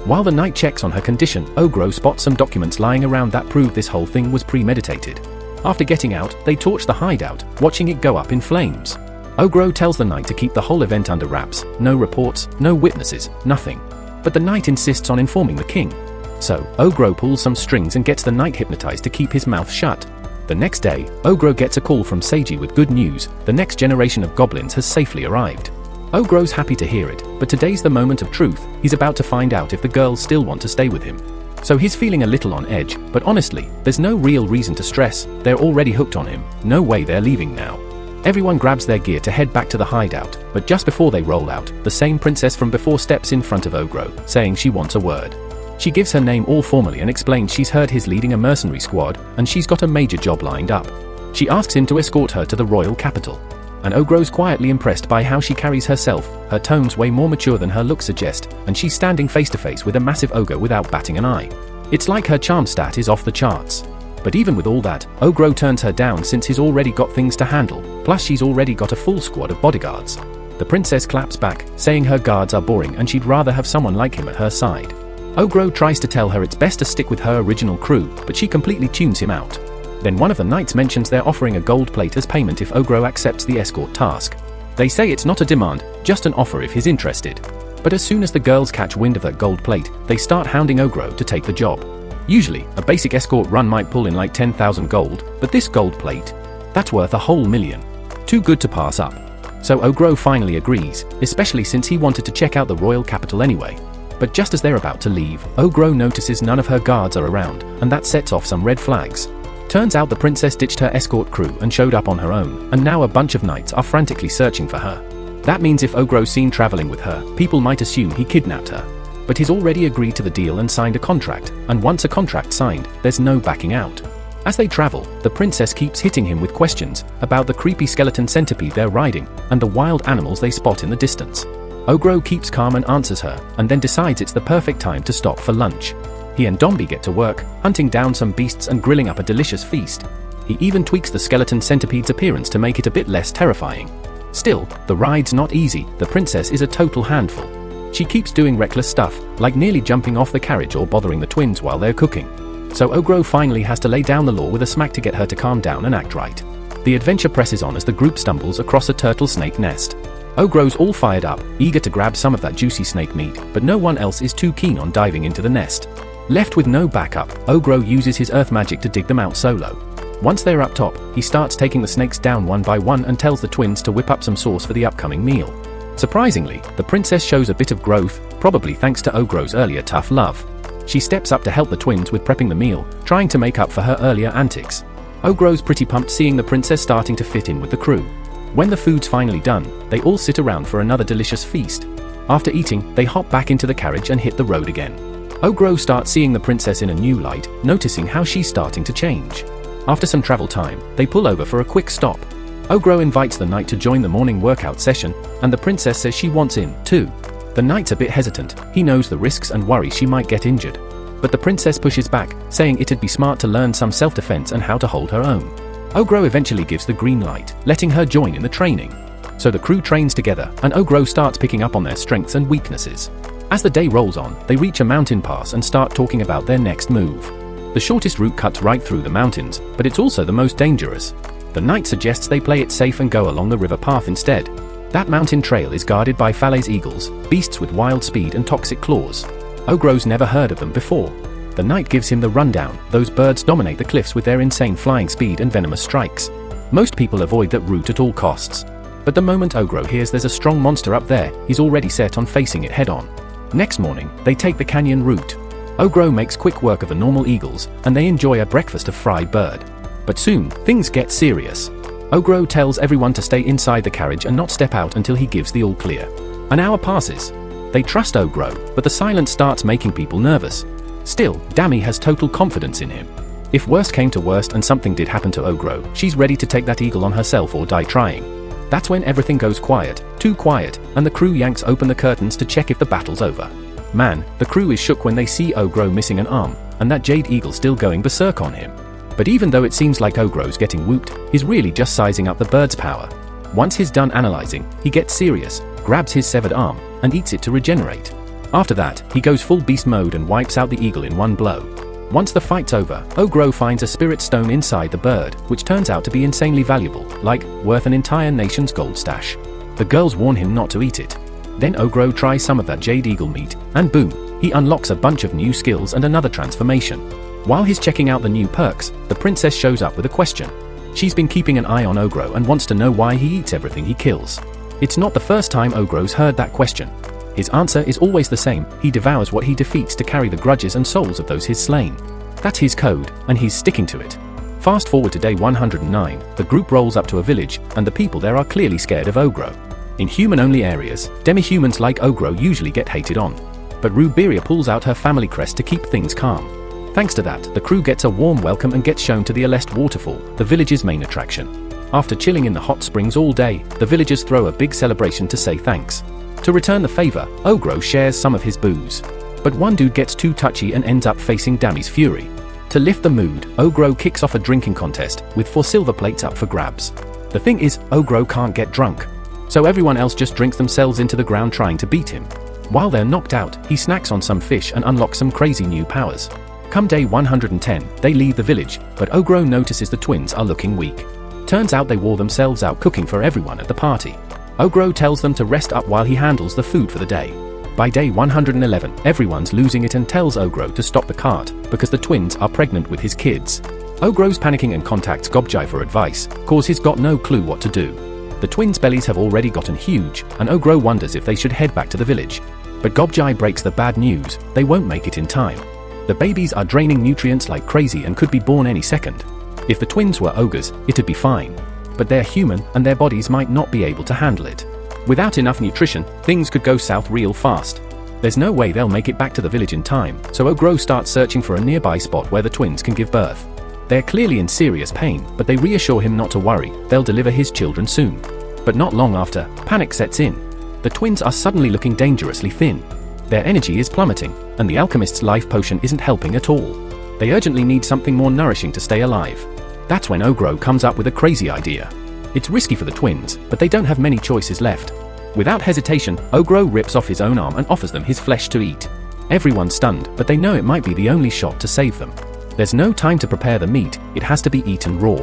While the knight checks on her condition, Ogro spots some documents lying around that prove this whole thing was premeditated. After getting out, they torch the hideout, watching it go up in flames. Ogro tells the knight to keep the whole event under wraps, no reports, no witnesses, nothing. But the knight insists on informing the king. So, Ogro pulls some strings and gets the knight hypnotized to keep his mouth shut. The next day, Ogro gets a call from Seiji with good news: the next generation of goblins has safely arrived. Ogro's happy to hear it, but today's the moment of truth. He's about to find out if the girls still want to stay with him. So he's feeling a little on edge, but honestly, there's no real reason to stress. They're already hooked on him. No way they're leaving now. Everyone grabs their gear to head back to the hideout, but just before they roll out, the same princess from before steps in front of Ogro, saying she wants a word. She gives her name all formally and explains she's heard he's leading a mercenary squad, and she's got a major job lined up. She asks him to escort her to the royal capital. And Ogro's quietly impressed by how she carries herself. Her tone's way more mature than her looks suggest, and she's standing face to face with a massive ogre without batting an eye. It's like her charm stat is off the charts. But even with all that, Ogro turns her down since he's already got things to handle, plus she's already got a full squad of bodyguards. The princess claps back, saying her guards are boring and she'd rather have someone like him at her side. Ogro tries to tell her it's best to stick with her original crew, but she completely tunes him out. Then one of the knights mentions they're offering a gold plate as payment if Ogro accepts the escort task. They say it's not a demand, just an offer if he's interested. But as soon as the girls catch wind of that gold plate, they start hounding Ogro to take the job. Usually, a basic escort run might pull in like 10,000 gold, but this gold plate, that's worth a whole million. Too good to pass up. So Ogro finally agrees, especially since he wanted to check out the royal capital anyway. But just as they're about to leave, Ogro notices none of her guards are around, and that sets off some red flags. Turns out the princess ditched her escort crew and showed up on her own, and now a bunch of knights are frantically searching for her. That means if Ogro's seen traveling with her, people might assume he kidnapped her. But he's already agreed to the deal and signed a contract, and once a contract signed, there's no backing out. As they travel, the princess keeps hitting him with questions about the creepy skeleton centipede they're riding, and the wild animals they spot in the distance. Ogro keeps calm and answers her, and then decides it's the perfect time to stop for lunch. He and Dombey get to work, hunting down some beasts and grilling up a delicious feast. He even tweaks the skeleton centipede's appearance to make it a bit less terrifying. Still, the ride's not easy. The princess is a total handful. She keeps doing reckless stuff, like nearly jumping off the carriage or bothering the twins while they're cooking. So Ogro finally has to lay down the law with a smack to get her to calm down and act right. The adventure presses on as the group stumbles across a turtle snake nest. Ogro's all fired up, eager to grab some of that juicy snake meat, but no one else is too keen on diving into the nest. Left with no backup, Ogro uses his earth magic to dig them out solo. Once they're up top, he starts taking the snakes down one by one and tells the twins to whip up some sauce for the upcoming meal. Surprisingly, the princess shows a bit of growth, probably thanks to Ogro's earlier tough love. She steps up to help the twins with prepping the meal, trying to make up for her earlier antics. Ogro's pretty pumped seeing the princess starting to fit in with the crew. When the food's finally done, they all sit around for another delicious feast. After eating, they hop back into the carriage and hit the road again. Ogro starts seeing the princess in a new light, noticing how she's starting to change. After some travel time, they pull over for a quick stop. Ogro invites the knight to join the morning workout session, and the princess says she wants in, too. The knight's a bit hesitant. He knows the risks and worries she might get injured. But the princess pushes back, saying it'd be smart to learn some self-defense and how to hold her own. Ogro eventually gives the green light, letting her join in the training. So the crew trains together, and Ogro starts picking up on their strengths and weaknesses. As the day rolls on, they reach a mountain pass and start talking about their next move. The shortest route cuts right through the mountains, but it's also the most dangerous. The knight suggests they play it safe and go along the river path instead. That mountain trail is guarded by Falaise eagles, beasts with wild speed and toxic claws. Ogro's never heard of them before. The knight gives him the rundown. Those birds dominate the cliffs with their insane flying speed and venomous strikes. Most people avoid that route at all costs. But the moment Ogro hears there's a strong monster up there, he's already set on facing it head-on. Next morning, they take the canyon route. Ogro makes quick work of the normal eagles, and they enjoy a breakfast of fried bird. But soon, things get serious. Ogro tells everyone to stay inside the carriage and not step out until he gives the all clear. An hour passes. They trust Ogro, but the silence starts making people nervous. Still, Dami has total confidence in him. If worst came to worst and something did happen to Ogro, she's ready to take that eagle on herself or die trying. That's when everything goes quiet, too quiet, and the crew yanks open the curtains to check if the battle's over. Man, the crew is shook when they see Ogro missing an arm, and that jade eagle still going berserk on him. But even though it seems like Ogro's getting whooped, he's really just sizing up the bird's power. Once he's done analyzing, he gets serious, grabs his severed arm, and eats it to regenerate. After that, he goes full beast mode and wipes out the eagle in one blow. Once the fight's over, Ogro finds a spirit stone inside the bird, which turns out to be insanely valuable, like, worth an entire nation's gold stash. The girls warn him not to eat it. Then Ogro tries some of that jade eagle meat, and boom, He unlocks a bunch of new skills and another transformation. While he's checking out the new perks, the princess shows up with a question. She's been keeping an eye on Ogro and wants to know why he eats everything he kills. It's not the first time Ogro's heard that question. His answer is always the same: he devours what he defeats to carry the grudges and souls of those he's slain. That's his code, and he's sticking to it. Fast forward to day 109, the group rolls up to a village, and the people there are clearly scared of Ogro. In human-only areas, demi-humans like Ogro usually get hated on. But Ruberia pulls out her family crest to keep things calm. Thanks to that, the crew gets a warm welcome and gets shown to the Alest waterfall, the village's main attraction. After chilling in the hot springs all day, the villagers throw a big celebration to say thanks. To return the favor, Ogro shares some of his booze. But one dude gets too touchy and ends up facing Dami's fury. To lift the mood, Ogro kicks off a drinking contest, with 4 silver plates up for grabs. The thing is, Ogro can't get drunk. So everyone else just drinks themselves into the ground trying to beat him. While they're knocked out, he snacks on some fish and unlocks some crazy new powers. Come day 110, they leave the village, but Ogro notices the twins are looking weak. Turns out they wore themselves out cooking for everyone at the party. Ogro tells them to rest up while he handles the food for the day. By day 111, everyone's losing it and tells Ogro to stop the cart, because the twins are pregnant with his kids. Ogro's panicking and contacts Gobjai for advice, cause he's got no clue what to do. The twins' bellies have already gotten huge, and Ogro wonders if they should head back to the village. But Gobjai breaks the bad news: they won't make it in time. The babies are draining nutrients like crazy and could be born any second. If the twins were ogres, it'd be fine. But they're human, and their bodies might not be able to handle it. Without enough nutrition, things could go south real fast. There's no way they'll make it back to the village in time, so Ogro starts searching for a nearby spot where the twins can give birth. They're clearly in serious pain, but they reassure him not to worry, they'll deliver his children soon. But not long after, panic sets in. The twins are suddenly looking dangerously thin. Their energy is plummeting, and the alchemist's life potion isn't helping at all. They urgently need something more nourishing to stay alive. That's when Ogro comes up with a crazy idea. It's risky for the twins, but they don't have many choices left. Without hesitation, Ogro rips off his own arm and offers them his flesh to eat. Everyone's stunned, but they know it might be the only shot to save them. There's no time to prepare the meat, it has to be eaten raw.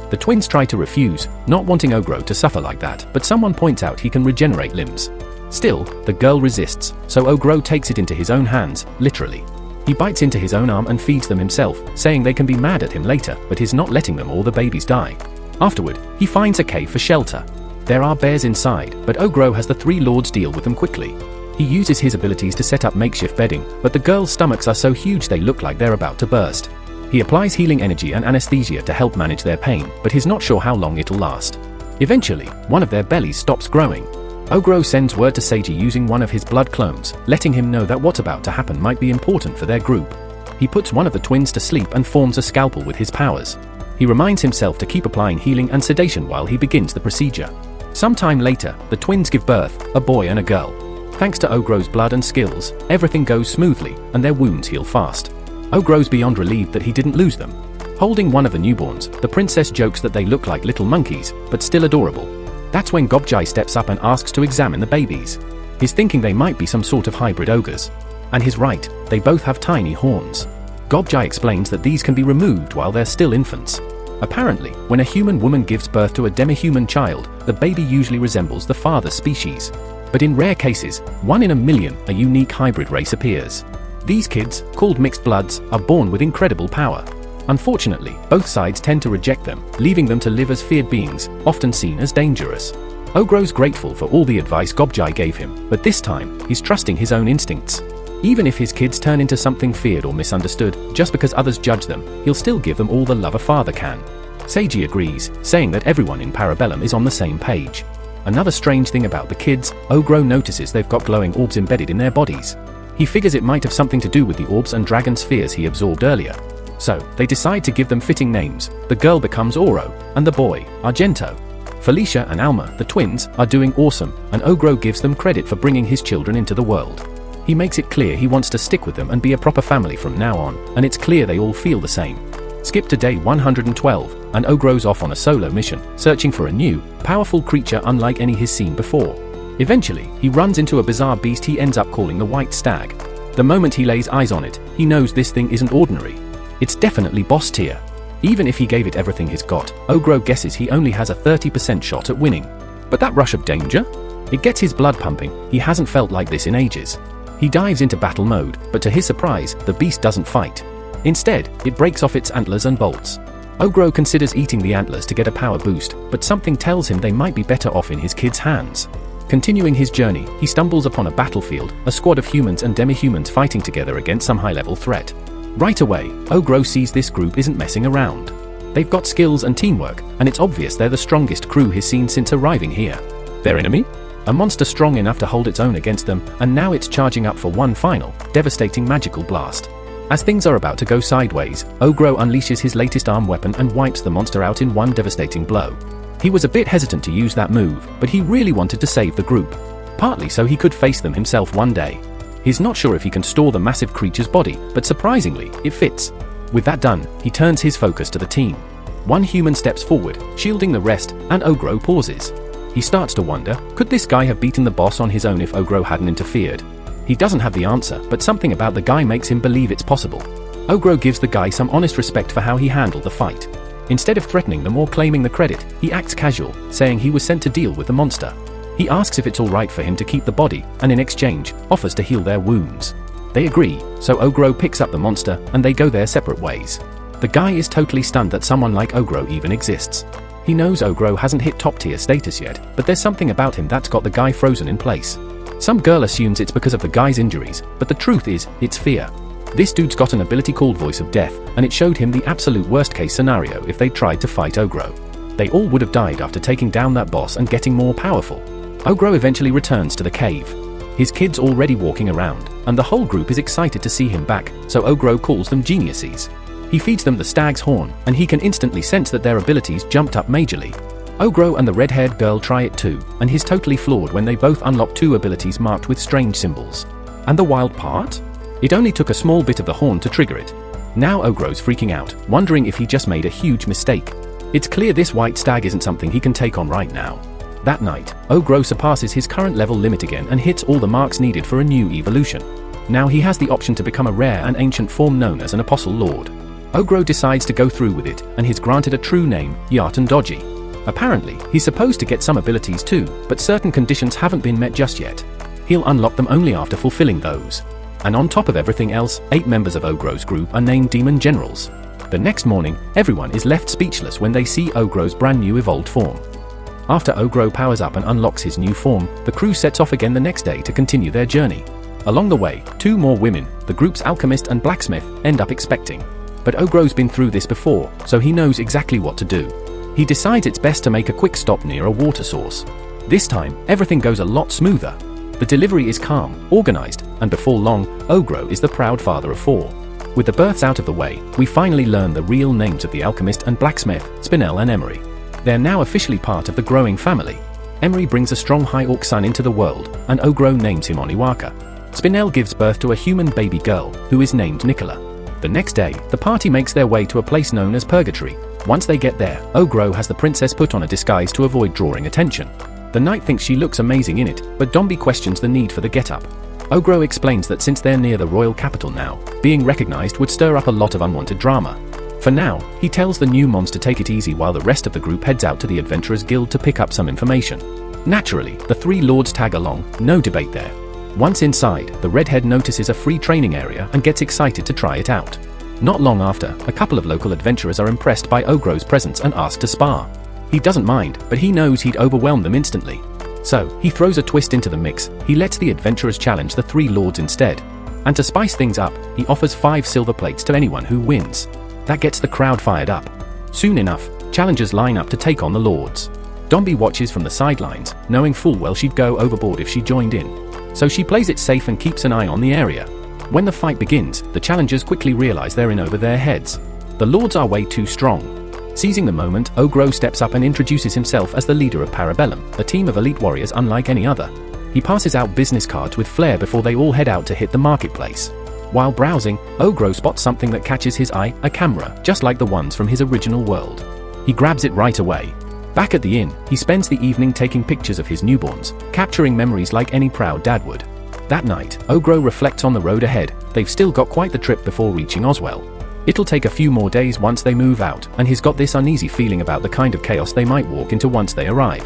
The twins try to refuse, not wanting Ogro to suffer like that, but someone points out he can regenerate limbs. Still, the girl resists, so Ogro takes it into his own hands, literally. He bites into his own arm and feeds them himself, saying they can be mad at him later, but he's not letting them or the babies die. Afterward, he finds a cave for shelter. There are bears inside, but Ogro has the 3 lords deal with them quickly. He uses his abilities to set up makeshift bedding, but the girls' stomachs are so huge they look like they're about to burst. He applies healing energy and anesthesia to help manage their pain, but he's not sure how long it'll last. Eventually, one of their bellies stops growing. Ogro sends word to Seiji using one of his blood clones, letting him know that what's about to happen might be important for their group. He puts one of the twins to sleep and forms a scalpel with his powers. He reminds himself to keep applying healing and sedation while he begins the procedure. Sometime later, the twins give birth, a boy and a girl. Thanks to Ogro's blood and skills, everything goes smoothly, and their wounds heal fast. Ogro's beyond relieved that he didn't lose them. Holding one of the newborns, the princess jokes that they look like little monkeys, but still adorable. That's when Gobjai steps up and asks to examine the babies. He's thinking they might be some sort of hybrid ogres. And he's right, they both have tiny horns. Gobjai explains that these can be removed while they're still infants. Apparently, when a human woman gives birth to a demi-human child, the baby usually resembles the father's species. But in rare cases, 1 in a million, a unique hybrid race appears. These kids, called mixed bloods, are born with incredible power. Unfortunately, both sides tend to reject them, leaving them to live as feared beings, often seen as dangerous. Ogro's grateful for all the advice Gobjai gave him, but this time, he's trusting his own instincts. Even if his kids turn into something feared or misunderstood, just because others judge them, he'll still give them all the love a father can. Seiji agrees, saying that everyone in Parabellum is on the same page. Another strange thing about the kids, Ogro notices they've got glowing orbs embedded in their bodies. He figures it might have something to do with the orbs and dragon spheres he absorbed earlier. So, they decide to give them fitting names. The girl becomes Oro, and the boy, Argento. Felicia and Alma, the twins, are doing awesome, and Ogro gives them credit for bringing his children into the world. He makes it clear he wants to stick with them and be a proper family from now on, and it's clear they all feel the same. Skip to day 112, and Ogro's off on a solo mission, searching for a new, powerful creature unlike any he's seen before. Eventually, he runs into a bizarre beast he ends up calling the White Stag. The moment he lays eyes on it, he knows this thing isn't ordinary. It's definitely boss tier. Even if he gave it everything he's got, Ogro guesses he only has a 30% shot at winning. But that rush of danger? It gets his blood pumping, he hasn't felt like this in ages. He dives into battle mode, but to his surprise, the beast doesn't fight. Instead, it breaks off its antlers and bolts. Ogro considers eating the antlers to get a power boost, but something tells him they might be better off in his kid's hands. Continuing his journey, he stumbles upon a battlefield, a squad of humans and demi-humans fighting together against some high-level threat. Right away, Ogro sees this group isn't messing around. They've got skills and teamwork, and it's obvious they're the strongest crew he's seen since arriving here. Their enemy? A monster strong enough to hold its own against them, and now it's charging up for one final, devastating magical blast. As things are about to go sideways, Ogro unleashes his latest arm weapon and wipes the monster out in one devastating blow. He was a bit hesitant to use that move, but he really wanted to save the group. Partly so he could face them himself one day. He's not sure if he can store the massive creature's body, but surprisingly, it fits. With that done, he turns his focus to the team. One human steps forward, shielding the rest, and Ogro pauses. He starts to wonder, could this guy have beaten the boss on his own if Ogro hadn't interfered? He doesn't have the answer, but something about the guy makes him believe it's possible. Ogro gives the guy some honest respect for how he handled the fight. Instead of threatening them or claiming the credit, he acts casual, saying he was sent to deal with the monster. He asks if it's alright for him to keep the body, and in exchange, offers to heal their wounds. They agree, so Ogro picks up the monster, and they go their separate ways. The guy is totally stunned that someone like Ogro even exists. He knows Ogro hasn't hit top-tier status yet, but there's something about him that's got the guy frozen in place. Some girl assumes it's because of the guy's injuries, but the truth is, it's fear. This dude's got an ability called Voice of Death, and it showed him the absolute worst-case scenario if they tried to fight Ogro. They all would have died after taking down that boss and getting more powerful. Ogro eventually returns to the cave. His kid's already walking around, and the whole group is excited to see him back, so Ogro calls them geniuses. He feeds them the stag's horn, and he can instantly sense that their abilities jumped up majorly. Ogro and the red-haired girl try it too, and he's totally floored when they both unlock two abilities marked with strange symbols. And the wild part? It only took a small bit of the horn to trigger it. Now Ogro's freaking out, wondering if he just made a huge mistake. It's clear this white stag isn't something he can take on right now. That night, Ogro surpasses his current level limit again and hits all the marks needed for a new evolution. Now he has the option to become a rare and ancient form known as an Apostle Lord. Ogro decides to go through with it, and he's granted a true name, Yartan Doji. Apparently, he's supposed to get some abilities too, but certain conditions haven't been met just yet. He'll unlock them only after fulfilling those. And on top of everything else, 8 members of Ogro's group are named Demon Generals. The next morning, everyone is left speechless when they see Ogro's brand new evolved form. After Ogro powers up and unlocks his new form, the crew sets off again the next day to continue their journey. Along the way, 2 more women, the group's alchemist and blacksmith, end up expecting. But Ogro's been through this before, so he knows exactly what to do. He decides it's best to make a quick stop near a water source. This time, everything goes a lot smoother. The delivery is calm, organized, and before long, Ogro is the proud father of 4. With the births out of the way, we finally learn the real names of the alchemist and blacksmith, Spinel and Emery. They're now officially part of the growing family. Emery brings a strong High Orc son into the world, and Ogro names him Oniwaka. Spinel gives birth to a human baby girl, who is named Nicola. The next day, the party makes their way to a place known as Purgatory. Once they get there, Ogro has the princess put on a disguise to avoid drawing attention. The knight thinks she looks amazing in it, but Dombey questions the need for the get-up. Ogro explains that since they're near the royal capital now, being recognized would stir up a lot of unwanted drama. For now, he tells the new mons to take it easy while the rest of the group heads out to the Adventurers Guild to pick up some information. Naturally, the 3 lords tag along, no debate there. Once inside, the redhead notices a free training area and gets excited to try it out. Not long after, a couple of local adventurers are impressed by Ogro's presence and ask to spar. He doesn't mind, but he knows he'd overwhelm them instantly. So, he throws a twist into the mix. He lets the adventurers challenge the 3 lords instead. And to spice things up, he offers 5 silver plates to anyone who wins. That gets the crowd fired up. Soon enough, challengers line up to take on the lords. Dombey watches from the sidelines, knowing full well she'd go overboard if she joined in. So she plays it safe and keeps an eye on the area. When the fight begins, the challengers quickly realize they're in over their heads. The lords are way too strong. Seizing the moment, Ogro steps up and introduces himself as the leader of Parabellum, a team of elite warriors unlike any other. He passes out business cards with flair before they all head out to hit the marketplace. While browsing, Ogro spots something that catches his eye, a camera, just like the ones from his original world. He grabs it right away. Back at the inn, he spends the evening taking pictures of his newborns, capturing memories like any proud dad would. That night, Ogro reflects on the road ahead. They've still got quite the trip before reaching Oswell. It'll take a few more days once they move out, and he's got this uneasy feeling about the kind of chaos they might walk into once they arrive.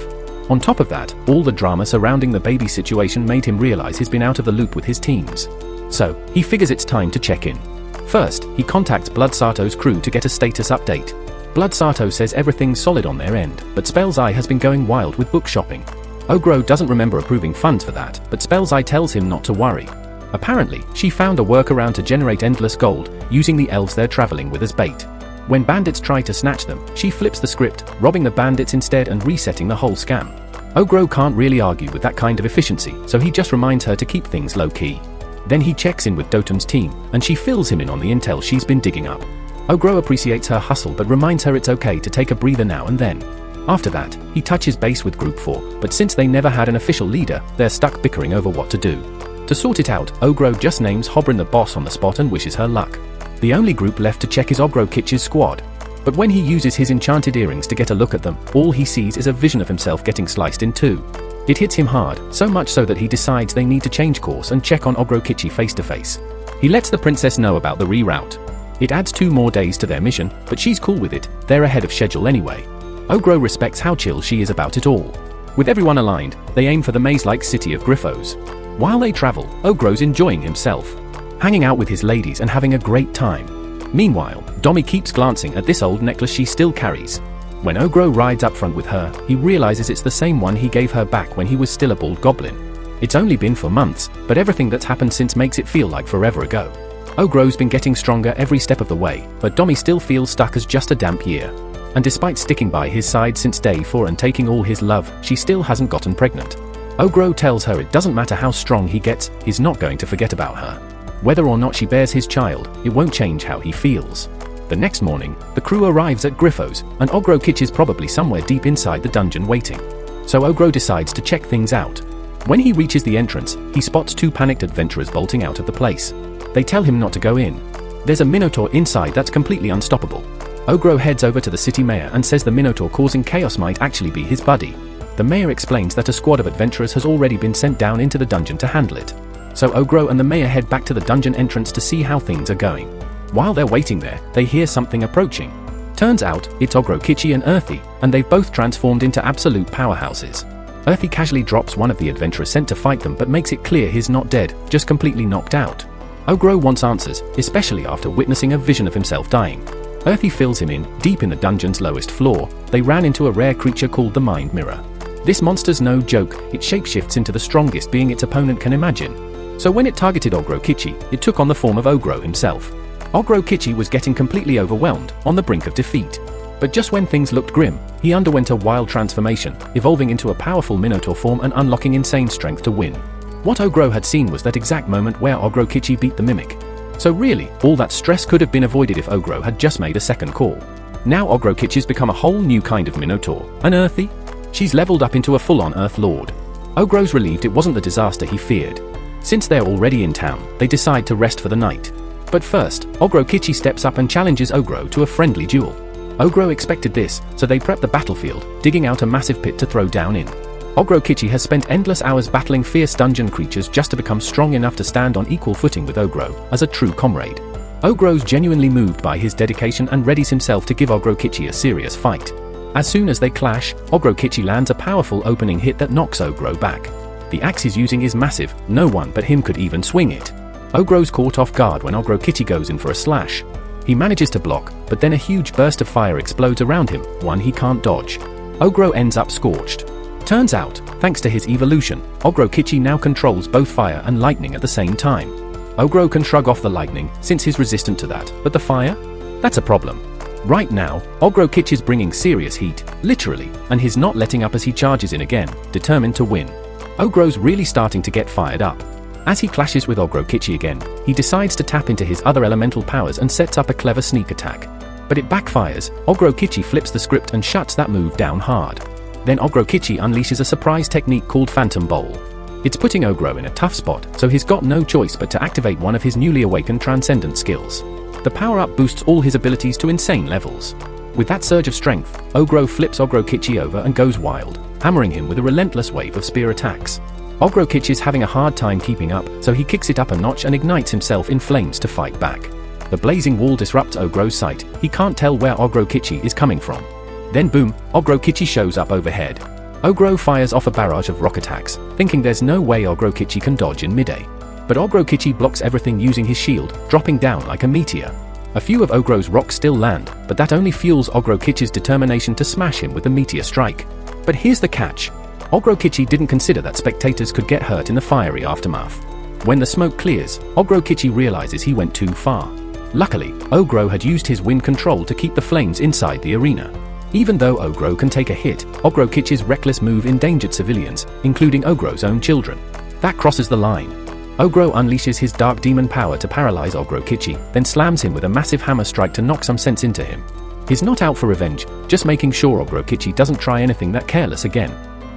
On top of that, all the drama surrounding the baby situation made him realize he's been out of the loop with his teams. So, he figures it's time to check in. First, he contacts Blood Sato's crew to get a status update. Blood Sato says everything's solid on their end, but Spell's Eye has been going wild with book shopping. Ogro doesn't remember approving funds for that, but Spell's Eye tells him not to worry. Apparently, she found a workaround to generate endless gold, using the elves they're traveling with as bait. When bandits try to snatch them, she flips the script, robbing the bandits instead and resetting the whole scam. Ogro can't really argue with that kind of efficiency, so he just reminds her to keep things low-key. Then he checks in with Dotum's team, and she fills him in on the intel she's been digging up. Ogro appreciates her hustle but reminds her it's okay to take a breather now and then. After that, he touches base with Group 4, but since they never had an official leader, they're stuck bickering over what to do. To sort it out, Ogro just names Hobrin the boss on the spot and wishes her luck. The only group left to check is Ogro Kitch's squad. But when he uses his enchanted earrings to get a look at them, all he sees is a vision of himself getting sliced in two. It hits him hard, so much so that he decides they need to change course and check on Ogro Kitchi face to face. He lets the princess know about the reroute. It adds 2 more days to their mission, but she's cool with it, they're ahead of schedule anyway. Ogro respects how chill she is about it all. With everyone aligned, they aim for the maze-like city of Griffos. While they travel, Ogro's enjoying himself, hanging out with his ladies and having a great time. Meanwhile, Domi keeps glancing at this old necklace she still carries. When Ogro rides up front with her, he realizes it's the same one he gave her back when he was still a bald goblin. It's only been for months, but everything that's happened since makes it feel like forever ago. Ogro's been getting stronger every step of the way, but Domi still feels stuck as just a damp year. And despite sticking by his side since day 4 and taking all his love, she still hasn't gotten pregnant. Ogro tells her it doesn't matter how strong he gets, he's not going to forget about her. Whether or not she bears his child, it won't change how he feels. The next morning, the crew arrives at Griffos, and Ogro Kitch is probably somewhere deep inside the dungeon waiting. So Ogro decides to check things out. When he reaches the entrance, he spots 2 panicked adventurers bolting out of the place. They tell him not to go in. There's a Minotaur inside that's completely unstoppable. Ogro heads over to the city mayor and says the Minotaur causing chaos might actually be his buddy. The mayor explains that a squad of adventurers has already been sent down into the dungeon to handle it. So Ogro and the mayor head back to the dungeon entrance to see how things are going. While they're waiting there, they hear something approaching. Turns out, it's Ogro Kitchi and Earthy, and they've both transformed into absolute powerhouses. Earthy casually drops one of the adventurers sent to fight them but makes it clear he's not dead, just completely knocked out. Ogro wants answers, especially after witnessing a vision of himself dying. Earthy fills him in, deep in the dungeon's lowest floor, they ran into a rare creature called the Mind Mirror. This monster's no joke, it shapeshifts into the strongest being its opponent can imagine. So when it targeted Ogro Kitchi, it took on the form of Ogro himself. Ogro Kitchi was getting completely overwhelmed, on the brink of defeat. But just when things looked grim, he underwent a wild transformation, evolving into a powerful Minotaur form and unlocking insane strength to win. What Ogro had seen was that exact moment where Ogro Kitchi beat the Mimic. So really, all that stress could have been avoided if Ogro had just made a second call. Now Ogro Kitchi's become a whole new kind of Minotaur, an Earthy. She's leveled up into a full-on Earth Lord. Ogro's relieved it wasn't the disaster he feared. Since they're already in town, they decide to rest for the night. But first, Ogro Kitchi steps up and challenges Ogro to a friendly duel. Ogro expected this, so they prep the battlefield, digging out a massive pit to throw down in. Ogro Kitchi has spent endless hours battling fierce dungeon creatures just to become strong enough to stand on equal footing with Ogro, as a true comrade. Ogro's genuinely moved by his dedication and readies himself to give Ogro Kitchi a serious fight. As soon as they clash, Ogro Kitchi lands a powerful opening hit that knocks Ogro back. The axe he's using is massive, no one but him could even swing it. Ogro's caught off guard when Ogro Kitchi goes in for a slash. He manages to block, but then a huge burst of fire explodes around him, one he can't dodge. Ogro ends up scorched. Turns out, thanks to his evolution, Ogro Kitchi now controls both fire and lightning at the same time. Ogro can shrug off the lightning, since he's resistant to that, but the fire? That's a problem. Right now, Ogro Kitch is bringing serious heat, literally, and he's not letting up as he charges in again, determined to win. Ogro's really starting to get fired up. As he clashes with Ogro Kitchi again, he decides to tap into his other elemental powers and sets up a clever sneak attack. But it backfires, Ogro Kitchi flips the script and shuts that move down hard. Then Ogro Kitchi unleashes a surprise technique called Phantom Bowl. It's putting Ogro in a tough spot, so he's got no choice but to activate one of his newly awakened transcendent skills. The power-up boosts all his abilities to insane levels. With that surge of strength, Ogro flips Ogro Kitchi over and goes wild, hammering him with a relentless wave of spear attacks. Ogro Kitchi is having a hard time keeping up, so he kicks it up a notch and ignites himself in flames to fight back. The blazing wall disrupts Ogro's sight, he can't tell where Ogro Kitchi is coming from. Then boom, Ogro Kitchi shows up overhead. Ogro fires off a barrage of rock attacks, thinking there's no way Ogrokichi can dodge in mid-air. But Ogrokichi blocks everything using his shield, dropping down like a meteor. A few of Ogro's rocks still land, but that only fuels Ogrokichi's determination to smash him with a meteor strike. But here's the catch. Ogrokichi didn't consider that spectators could get hurt in the fiery aftermath. When the smoke clears, Ogrokichi realizes he went too far. Luckily, Ogro had used his wind control to keep the flames inside the arena. Even though Ogro can take a hit, Ogrokichi's reckless move endangered civilians, including Ogro's own children. That crosses the line. Ogro unleashes his dark demon power to paralyze Ogrokichi, then slams him with a massive hammer strike to knock some sense into him. He's not out for revenge, just making sure Ogrokichi doesn't try anything that careless again.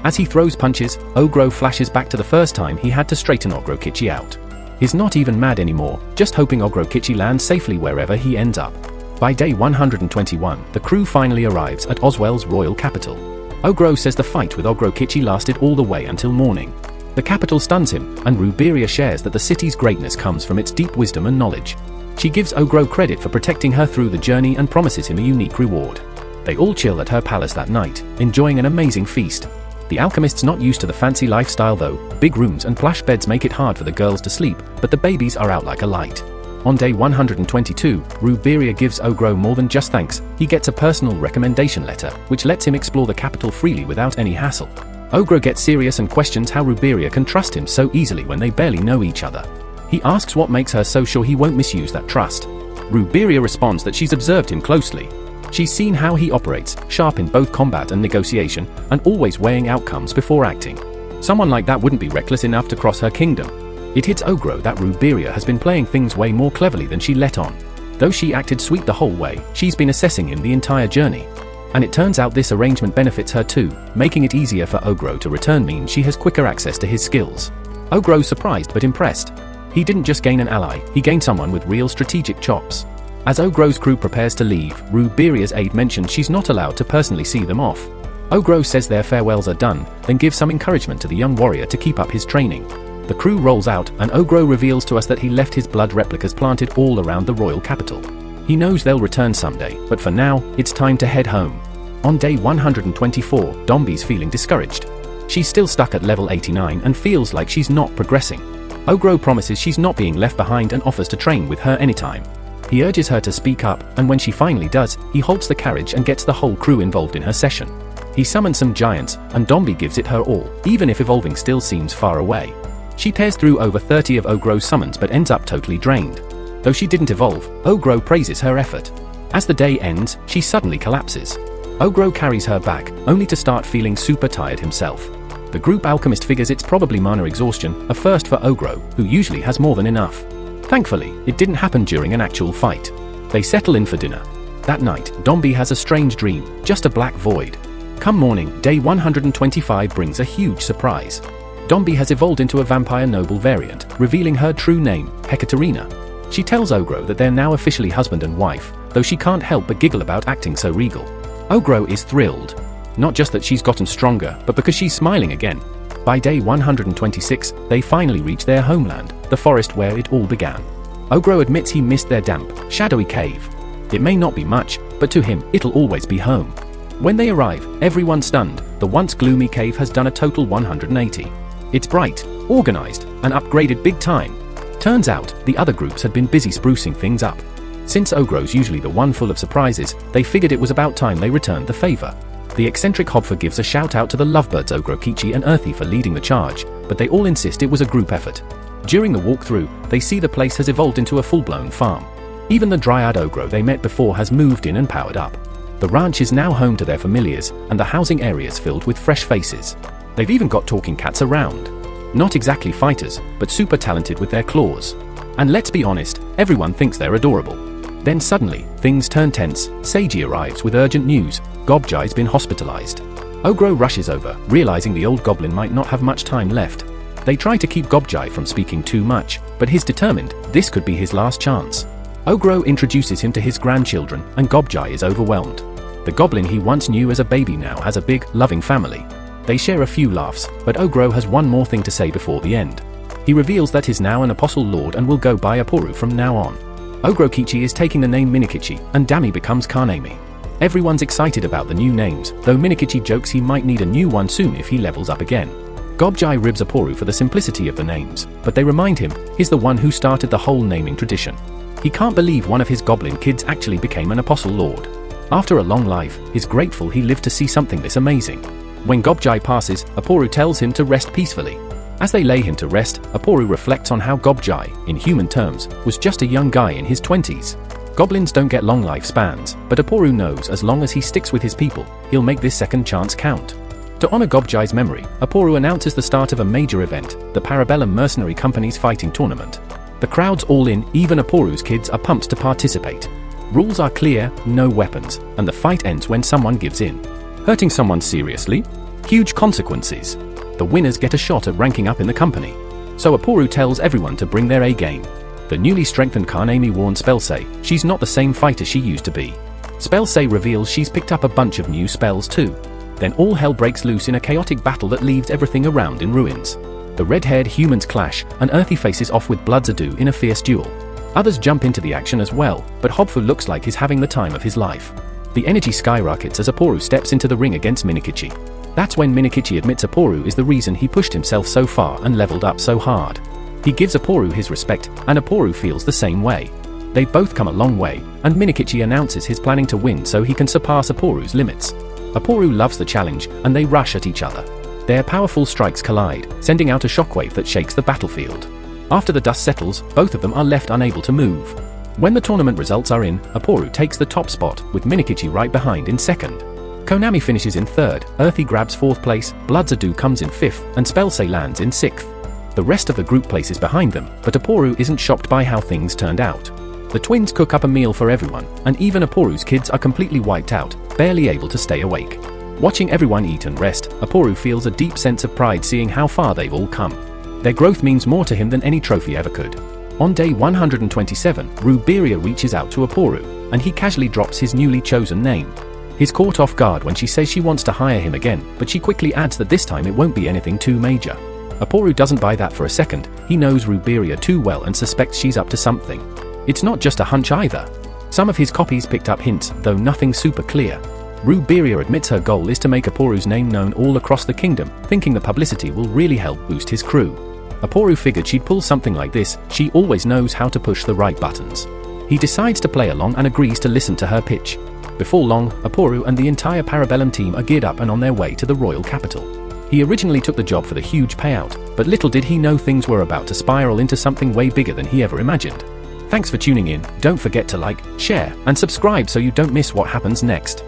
As he throws punches, Ogro flashes back to the first time he had to straighten Ogrokichi out. He's not even mad anymore, just hoping Ogrokichi lands safely wherever he ends up. By day 121, the crew finally arrives at Oswell's royal capital. Ogro says the fight with Ogrokichi lasted all the way until morning. The capital stuns him, and Ruberia shares that the city's greatness comes from its deep wisdom and knowledge. She gives Ogro credit for protecting her through the journey and promises him a unique reward. They all chill at her palace that night, enjoying an amazing feast. The alchemist's not used to the fancy lifestyle though. Big rooms and plush beds make it hard for the girls to sleep, but the babies are out like a light. On day 122, Ruberia gives Ogro more than just thanks. He gets a personal recommendation letter, which lets him explore the capital freely without any hassle. Ogro gets serious and questions how Ruberia can trust him so easily when they barely know each other. He asks what makes her so sure he won't misuse that trust. Ruberia responds that she's observed him closely. She's seen how he operates, sharp in both combat and negotiation, and always weighing outcomes before acting. Someone like that wouldn't be reckless enough to cross her kingdom. It hits Ogro that Ruberia has been playing things way more cleverly than she let on. Though she acted sweet the whole way, she's been assessing him the entire journey. And it turns out this arrangement benefits her too, making it easier for Ogro to return means she has quicker access to his skills. Ogro's surprised but impressed. He didn't just gain an ally, he gained someone with real strategic chops. As Ogro's crew prepares to leave, Ruberia's aide mentions she's not allowed to personally see them off. Ogro says their farewells are done, then gives some encouragement to the young warrior to keep up his training. The crew rolls out, and Ogro reveals to us that he left his blood replicas planted all around the royal capital. He knows they'll return someday, but for now, it's time to head home. On day 124, Dombi's feeling discouraged. She's still stuck at level 89 and feels like she's not progressing. Ogro promises she's not being left behind and offers to train with her anytime. He urges her to speak up, and when she finally does, he halts the carriage and gets the whole crew involved in her session. He summons some giants, and Dombi gives it her all, even if evolving still seems far away. She tears through over 30 of Ogro's summons but ends up totally drained. Though she didn't evolve, Ogro praises her effort. As the day ends, she suddenly collapses. Ogro carries her back, only to start feeling super tired himself. The group alchemist figures it's probably mana exhaustion, a first for Ogro, who usually has more than enough. Thankfully, it didn't happen during an actual fight. They settle in for dinner. That night, Dombi has a strange dream, just a black void. Come morning, day 125 brings a huge surprise. Dombi has evolved into a vampire noble variant, revealing her true name, Hekaterina. She tells Ogro that they're now officially husband and wife, though she can't help but giggle about acting so regal. Ogro is thrilled. Not just that she's gotten stronger, but because she's smiling again. By day 126, they finally reach their homeland, the forest where it all began. Ogro admits he missed their damp, shadowy cave. It may not be much, but to him, it'll always be home. When they arrive, everyone's stunned. The once gloomy cave has done a total 180. It's bright, organized, and upgraded big time. Turns out, the other groups had been busy sprucing things up. Since Ogro's usually the one full of surprises, they figured it was about time they returned the favor. The eccentric Hopfer gives a shout out to the lovebirds Ogrokichi and Earthy for leading the charge, but they all insist it was a group effort. During the walkthrough, they see the place has evolved into a full-blown farm. Even the dryad Ogro they met before has moved in and powered up. The ranch is now home to their familiars, and the housing areas filled with fresh faces. They've even got talking cats around. Not exactly fighters, but super talented with their claws. And let's be honest, everyone thinks they're adorable. Then suddenly, things turn tense. Seiji arrives with urgent news. Gobjai's been hospitalized. Ogro rushes over, realizing the old goblin might not have much time left. They try to keep Gobjai from speaking too much, but he's determined this could be his last chance. Ogro introduces him to his grandchildren, and Gobjai is overwhelmed. The goblin he once knew as a baby now has a big, loving family. They share a few laughs, but Ogro has one more thing to say before the end. He reveals that he's now an apostle lord and will go by Aporu from now on. Ogrokichi is taking the name Minikichi, and Dami becomes Kanemi. Everyone's excited about the new names, though Minikichi jokes he might need a new one soon if he levels up again. Gobjai ribs Aporu for the simplicity of the names, but they remind him he's the one who started the whole naming tradition. He can't believe one of his goblin kids actually became an apostle lord. After a long life, he's grateful he lived to see something this amazing. When Gobjai passes, Aporu tells him to rest peacefully. As they lay him to rest, Aporu reflects on how Gobjai, in human terms, was just a young guy in his 20s. Goblins don't get long lifespans, but Aporu knows as long as he sticks with his people, he'll make this second chance count. To honor Gobjai's memory, Aporu announces the start of a major event, the Parabellum Mercenary Company's fighting tournament. The crowd's all in, even Aporu's kids are pumped to participate. Rules are clear, no weapons, and the fight ends when someone gives in. Hurting someone seriously? Huge consequences. The winners get a shot at ranking up in the company. So Aporu tells everyone to bring their A-game. The newly strengthened Kanami warns Spellsay she's not the same fighter she used to be. Spellsay reveals she's picked up a bunch of new spells too. Then all hell breaks loose in a chaotic battle that leaves everything around in ruins. The red-haired humans clash, and Earthy faces off with Bloodzadu in a fierce duel. Others jump into the action as well, but Hobfu looks like he's having the time of his life. The energy skyrockets as Aporu steps into the ring against Minikichi. That's when Minikichi admits Aporu is the reason he pushed himself so far and leveled up so hard. He gives Aporu his respect, and Aporu feels the same way. They've both come a long way, and Minikichi announces he's planning to win so he can surpass Aporu's limits. Aporu loves the challenge, and they rush at each other. Their powerful strikes collide, sending out a shockwave that shakes the battlefield. After the dust settles, both of them are left unable to move. When the tournament results are in, Aporu takes the top spot, with Minikichi right behind in second. Konami finishes in third, Earthy grabs fourth place, Bloodzadu comes in fifth, and Spellsay lands in sixth. The rest of the group places behind them, but Aporu isn't shocked by how things turned out. The twins cook up a meal for everyone, and even Aporu's kids are completely wiped out, barely able to stay awake. Watching everyone eat and rest, Aporu feels a deep sense of pride seeing how far they've all come. Their growth means more to him than any trophy ever could. On day 127, Ruberia reaches out to Aporu, and he casually drops his newly chosen name. He's caught off guard when she says she wants to hire him again, but she quickly adds that this time it won't be anything too major. Aporu doesn't buy that for a second. He knows Ruberia too well and suspects she's up to something. It's not just a hunch either. Some of his copies picked up hints, though nothing super clear. Ruberia admits her goal is to make Aporu's name known all across the kingdom, thinking the publicity will really help boost his crew. Aporu figured she'd pull something like this, she always knows how to push the right buttons. He decides to play along and agrees to listen to her pitch. Before long, Aporu and the entire Parabellum team are geared up and on their way to the royal capital. He originally took the job for the huge payout, but little did he know things were about to spiral into something way bigger than he ever imagined. Thanks for tuning in, don't forget to like, share, and subscribe so you don't miss what happens next.